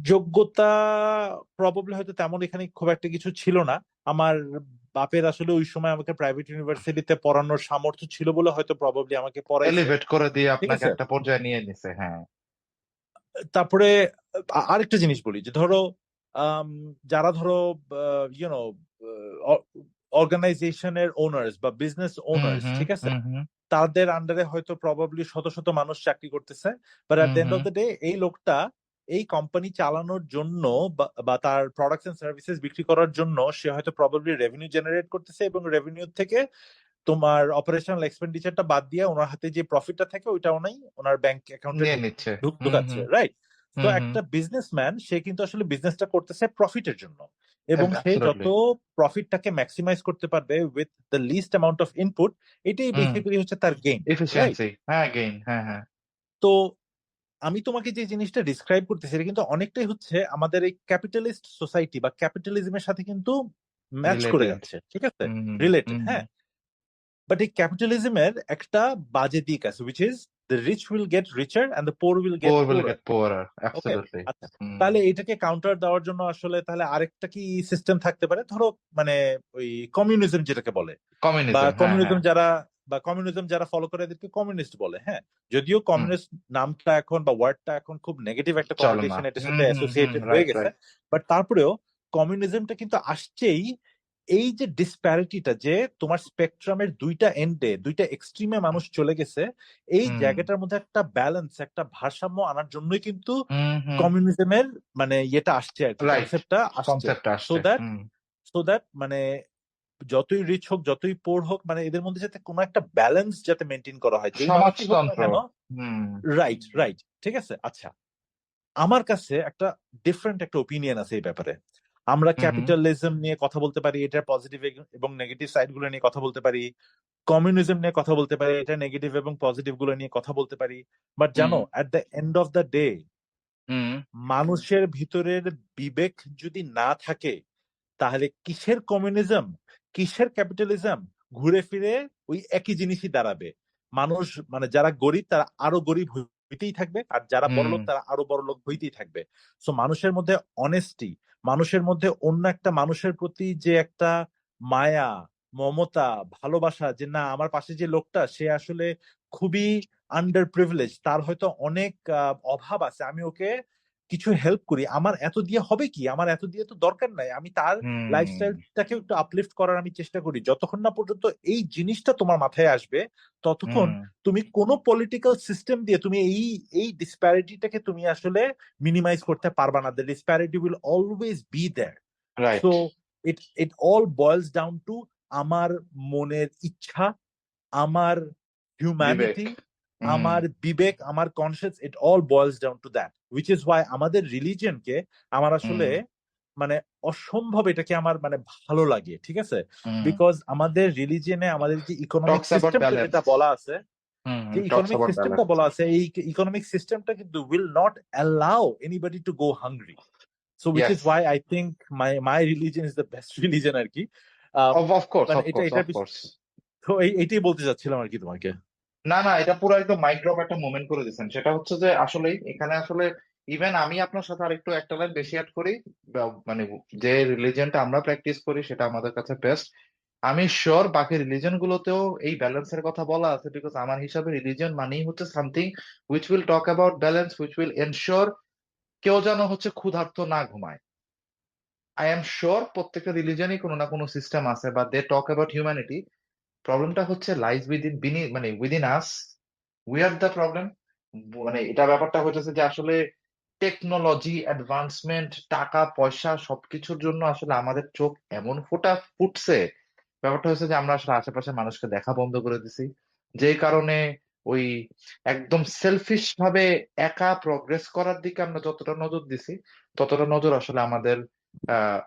[SPEAKER 2] যোগ্যতা প্রবাবলি হয়তো তেমন এখানে খুব একটা কিছু ছিল না। আমার বাপের আসলে ওই সময় আমাকে প্রাইভেট ইউনিভার্সিটিতে পড়ানোর সামর্থ্য ছিল বলে হয়তো প্রবাবলি আমাকে পড়াইছে,
[SPEAKER 1] এলিভেট করে দিয়ে
[SPEAKER 2] ঠিক
[SPEAKER 1] আপনাকে
[SPEAKER 2] আছে?
[SPEAKER 1] একটা পর্যায়ে নিয়ে নিছে, হ্যাঁ।
[SPEAKER 2] তারপরে আরেকটা জিনিস বলি যে ধরো আম, যারা ধরো ইউনো অর্গানাইজেশনের ওনার্স বা বিজনেস
[SPEAKER 1] হুম,
[SPEAKER 2] ওনার্স,
[SPEAKER 1] হুম,
[SPEAKER 2] ঠিক আছে,
[SPEAKER 1] হুম, হুম,
[SPEAKER 2] তাদের আন্ডারে হয়তো প্রবাবলি শত শত মানুষ চাকরি করতেছে, but at
[SPEAKER 1] hmm,
[SPEAKER 2] the end
[SPEAKER 1] hmm.
[SPEAKER 2] Of the day এই লোকটা এই কোম্পানি চালানোর জন্য বা তার প্রোডাক্টস এন্ড সার্ভিসেস বিক্রি করার জন্য সে হয়তো প্রবাবলি রেভিনিউ জেনারেট করতেছে, এবং রেভিনিউ থেকে তোমার অপারেশনাল এক্সপেন্ডিচারটা বাদ দিয়ে ওনার হাতে যে প্রফিটটা থাকে ওইটা উনি ওনার ব্যাংক অ্যাকাউন্টে
[SPEAKER 1] নিয়ে নিচ্ছে। হুম,
[SPEAKER 2] ঢুকাচ্ছে,
[SPEAKER 1] হুম,
[SPEAKER 2] রাইট? তো
[SPEAKER 1] হুম, হুম।
[SPEAKER 2] একটা বিজনেসম্যান সে কিন্তু আসলে বিজনেসটা করতেছে প্রফিটের জন্য, এবং সে যত
[SPEAKER 1] অ্যাবসলিউটলি।
[SPEAKER 2] প্রফিটটাকে ম্যাক্সিমাইজ করতে পারবে with the least amount of input, এটাই
[SPEAKER 1] হুম।
[SPEAKER 2] বেসিক্যালি হচ্ছে তার গেইন, রাইট?
[SPEAKER 1] এফিশিয়েন্সি। হ্যাঁ, গেইন। হ্যাঁ, হ্যাঁ।
[SPEAKER 2] তো আমি তোমাকে যে জিনিসটা ডিসক্রাইব করতেছি এটা কিন্তু অনেকটাই হচ্ছে আমাদের এই ক্যাপিটালিস্ট সোসাইটি বা ক্যাপিটালিজমের সাথে কিন্তু ম্যাচ করে
[SPEAKER 1] রিলেটেড।
[SPEAKER 2] যাচ্ছে, ঠিক আছে?
[SPEAKER 1] হুম, হুম,
[SPEAKER 2] রিলেটেড,
[SPEAKER 1] হুম, হুম।
[SPEAKER 2] হ্যাঁ। বাট এই ক্যাপিটালিজমের একটা বাজে দিক আছে, which is the rich will get richer and the poor will get
[SPEAKER 1] Poor will
[SPEAKER 2] poorer.
[SPEAKER 1] get poorer.
[SPEAKER 2] Okay,
[SPEAKER 1] Absolutely.
[SPEAKER 2] আচ্ছা,
[SPEAKER 1] হুম।
[SPEAKER 2] তাহলে এটাকে কাউন্টার দেওয়ার জন্য আসলে তাহলে আরেকটা কি সিস্টেম থাকতে পারে? ধরো মানে ওই কমিউনিজম যেটাকে বলে, বা
[SPEAKER 1] কমিউনিজম। হ্যাঁ, হ্যাঁ।
[SPEAKER 2] কমিউনিজম যারা ফলো করে এদেরকে কমিউনিস্ট বলে, হ্যাঁ। যদিও
[SPEAKER 1] হুম।
[SPEAKER 2] কমিউনিস্ট নামটা এখন বা ওয়ার্ডটা এখন খুব নেগেটিভ একটা
[SPEAKER 1] চলে না।
[SPEAKER 2] কনোটেশন এটার
[SPEAKER 1] হুম,
[SPEAKER 2] সাথে
[SPEAKER 1] হুম, হুম।
[SPEAKER 2] অ্যাসোসিয়েটেড হয়ে
[SPEAKER 1] রাইট,
[SPEAKER 2] গেছে,
[SPEAKER 1] রাইট।
[SPEAKER 2] বাট তারপরেও কমিউনিজমটা কিন্তু আসছেই এই যে ডিসপ্যারিটিটা, যে তোমার স্পেকট্রামের দুইটা এন্ডে দুইটা এক্সট্রিমে মানুষ চলে গেছে, এই
[SPEAKER 1] হুম,
[SPEAKER 2] জায়গাটার মধ্যে একটা ব্যালেন্স, একটা ভারসাম্য আনার জন্যই কিন্তু
[SPEAKER 1] হুম, হুম।
[SPEAKER 2] কমিউনিজমের মানে ইয়েটা আসছে আর কি,
[SPEAKER 1] রাইট।
[SPEAKER 2] কনসেপ্টটা আসছে।
[SPEAKER 1] কনসেপ্ট
[SPEAKER 2] সো
[SPEAKER 1] আসছে।
[SPEAKER 2] That
[SPEAKER 1] hmm.
[SPEAKER 2] মানে যতই রিচ হোক যতই পোর হোক, মানে এদের মধ্যে যাতে কোনো একটা ব্যালেন্স যাতে মেনটেন করা হয়, যেই মানুষই হোক না
[SPEAKER 1] সমাজতন্ত্র।
[SPEAKER 2] কেন।
[SPEAKER 1] হুম,
[SPEAKER 2] রাইট, রাইট, ঠিক আছে। আচ্ছা, আমার কাছে একটা ডিফারেন্ট একটা ওপিনিয়ন আছে এই ব্যাপারে। আমরা
[SPEAKER 1] হুম, হুম,
[SPEAKER 2] ক্যাপিটালিজম নিয়ে কথা বলতে পারি, এটার পজিটিভ এবং নেগেটিভ সাইড গুলো নিয়ে কথা বলতে পারি, কমিউনিজম নিয়ে কথা বলতে পারি, এটা নেগেটিভ এবং পজিটিভ গুলো নিয়ে কথা বলতে পারি, বাট
[SPEAKER 1] হুম,
[SPEAKER 2] জানো at the end of the day
[SPEAKER 1] hmm,
[SPEAKER 2] মানুষের ভিতরের বিবেক যদি না থাকে, তাহলে কিসের কমিউনিজম, কিসের ক্যাপিটালিজম, ঘুরে ফিরে ওই একই জিনিসই দাঁড়াবে। মানুষ মানে যারা গরিব তারা আরো গরিব হইতেই থাকবে, আর যারা
[SPEAKER 1] হুম,
[SPEAKER 2] বড়লোক তারা আরো বড়লোক হইতেই থাকবে। সো মানুষের মধ্যে অনেস্টি, মানুষের মধ্যে অন্য একটা মানুষের প্রতি যে একটা মায়া, মমতা, ভালোবাসা, যে না আমার পাশে যে লোকটা সে আসলে খুবই আন্ডার প্রিভিলেজ, তার হয়তো অনেক অভাব আছে, আমি ওকে কিছু হেল্প করি, আমার এত দিয়ে হবে কি, আমার এত দিয়ে তো দরকার নাই, আমি তার
[SPEAKER 1] হুম,
[SPEAKER 2] লাইফস্টাইলটাকে একটু আপলিফট করার আমি চেষ্টা করি। যতক্ষণ না পর্যন্ত এই জিনিসটা তোমার মাথায় আসবে, ততক্ষণ
[SPEAKER 1] হুম।
[SPEAKER 2] তুমি কোনো পলিটিক্যাল সিস্টেম দিয়ে তুমি এই এই ডিসপ্যারিটিটাকে তুমি আসলে মিনিমাইজ করতে পারবা না। The disparity will always be there. So
[SPEAKER 1] right.
[SPEAKER 2] It it all boils down to আমার মনের ইচ্ছা, আমার
[SPEAKER 1] বিবেক।
[SPEAKER 2] হিউম্যানিটি,
[SPEAKER 1] হুম,
[SPEAKER 2] আমার বিবেক, আমার conscious, it all boils down to that, which is Y আমাদের রিলিজিয়নকে আমার আসলে
[SPEAKER 1] হুম,
[SPEAKER 2] মানে অসম্ভব এটাকে আমার মানে ভালো লাগে, ঠিক আছে?
[SPEAKER 1] হুম।
[SPEAKER 2] বিকজ আমাদের রিলিজিয়নে আমাদের যে ইকোনমিক
[SPEAKER 1] টক্স অ্যাবাউট
[SPEAKER 2] সিস্টেমটা
[SPEAKER 1] ব্যালেন্স।
[SPEAKER 2] যেটা বলা আছে,
[SPEAKER 1] হুম,
[SPEAKER 2] যে
[SPEAKER 1] টক্স
[SPEAKER 2] ইকোনমিক
[SPEAKER 1] অ্যাবাউট
[SPEAKER 2] সিস্টেমটা
[SPEAKER 1] ব্যালেন্স।
[SPEAKER 2] বলা আছে, এই ইকোনমিক সিস্টেমটা কিন্তু will not allow anybody to go hungry. So which
[SPEAKER 1] yes.
[SPEAKER 2] Is why I think my religion is the best religion আর কি। আহ,
[SPEAKER 1] অফ কোর্স,
[SPEAKER 2] মানে
[SPEAKER 1] অফ
[SPEAKER 2] এটা
[SPEAKER 1] কোর্স,
[SPEAKER 2] এটা
[SPEAKER 1] অফ কোর্স।
[SPEAKER 2] তো এইটাই বলতে চাচ্ছিলাম আর কি তোমাকে।
[SPEAKER 1] না, না, এটা পুরো একদম মাইক্রো একটা মোমেন্ট করে দিচ্ছেন। সেটা হচ্ছে যে আসলেই এখানে আসলে ইভেন আমি আপনার সাথে আরেকটু একটা লাইন বেশি অ্যাড করি, মানে যে রিলিজিয়নটা আমরা প্র্যাকটিস করি সেটা আমাদের কাছে বেস্ট। আমি শিওর বাকি রিলিজন গুলোতেও এই ব্যালেন্সের কথা বলা আছে, বিকজ আমার হিসাবে রিলিজন মানেই হচ্ছে something which will talk about balance, which will ensure কেউ যেন হচ্ছে ক্ষুধার্ত না ঘুমায়। আই এম শিওর প্রত্যেকটা রিলিজনই কোনো না কোনো সিস্টেম আছে, বা দে টক অ্যাবাউট হিউম্যানিটি। প্রবলেমটা হচ্ছে লাইজ উইদিন মানে within us, we are the problem. মানে এটা ব্যাপারটা হচ্ছে যে আসলে টেকনোলজি অ্যাডভান্সমেন্ট, টাকা পয়সা সবকিছুর জন্য আসলে আমাদের চোখ এমন ফুটছে। ব্যাপারটা হচ্ছে যে আমরা আসলে আশেপাশে মানুষকে দেখা বন্ধ করে দিছি, যেই কারণে ওই একদম সেলফিশ ভাবে একা প্রগ্রেস করার দিকে আমরা যতটা নজর দিছি, ততটা নজর আসলে আমাদের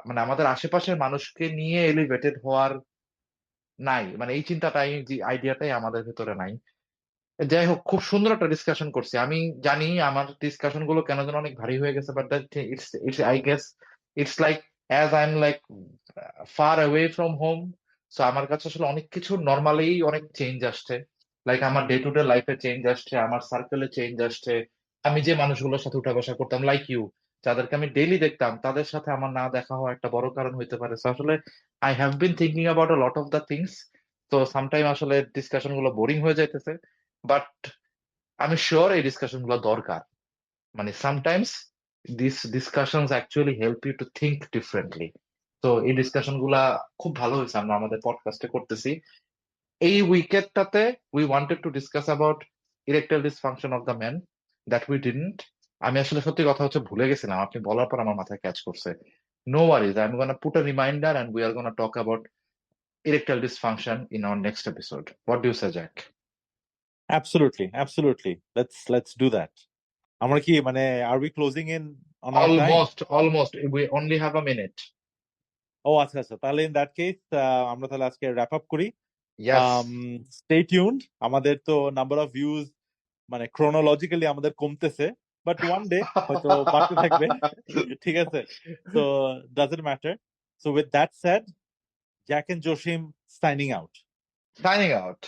[SPEAKER 1] মানে আমাদের আশেপাশের মানুষকে নিয়ে এলিভেটেড হওয়ার নাই। মানে এই চিন্তাটাই, যে আইডিয়াটাই আমাদের ভেতরে নাই। যাই হোক, খুব সুন্দর একটা ডিসকাশন করছি। আমি জানি আমার ডিসকাশন গুলো কেন যেন অনেক ভারী হয়ে গেছে, but it's it's I guess it's like as I am like far away from home. So আমার কাছে আসলে অনেক কিছু নর্মালি অনেক চেঞ্জ আসছে। লাইক আমার ডে টু ডে লাইফে চেঞ্জ আসছে, আমার সার্কেলে চেঞ্জ আসছে। আমি যে মানুষগুলোর সাথে উঠা বসা করতাম লাইক ইউ, যাদেরকে আমি ডেইলি দেখতাম, তাদের সাথে আমার না দেখা হওয়া একটা বড় কারণ হইতে পারে। So আসলে I have been thinking about a lot of the things. তো সামটাইম আসলে ডিসকাশন গুলো বোরিং হয়ে যাইতেছে, বাট আমি শিওর এই ডিসকাশন গুলো দরকার। মানে sometimes this discussions actually help you to think differently. তো এই ডিসকাশন গুলা খুব ভালো হয়েছে, আমরা আমাদের পডকাস্টে করতেছি। এই উইকেটটাতে we wanted to discuss about erectile dysfunction of the man, that we didn't. আমি আসলে সত্যি কথা হচ্ছে ভুলে গেছিলাম, আপনি বলার পর আমার মাথায় ক্যাচ করছে। No worries, I am gonna put a reminder and we are gonna talk about erectile dysfunction in our next episode. What do you say, Jack?
[SPEAKER 2] Absolutely, absolutely, let's do that. আমরা কি মানে are we closing in on our time?
[SPEAKER 1] Almost. We only have a minute.
[SPEAKER 2] ও আচ্ছা আচ্ছা, তাহলে in that case আমরা তাহলে আজকে র্যাপ আপ করি।
[SPEAKER 1] Yes.
[SPEAKER 2] Stay tuned. আমাদের তো নাম্বার অফ ভিউজ মানে ক্রোনোলজিক্যালি আমাদের কমতেছে, বাট ওয়ান ডে হয়তো বাড়তে থাকবে। ঠিক আছে, so doesn't matter. So with that said, Jack and Jasim signing out.
[SPEAKER 1] Signing out.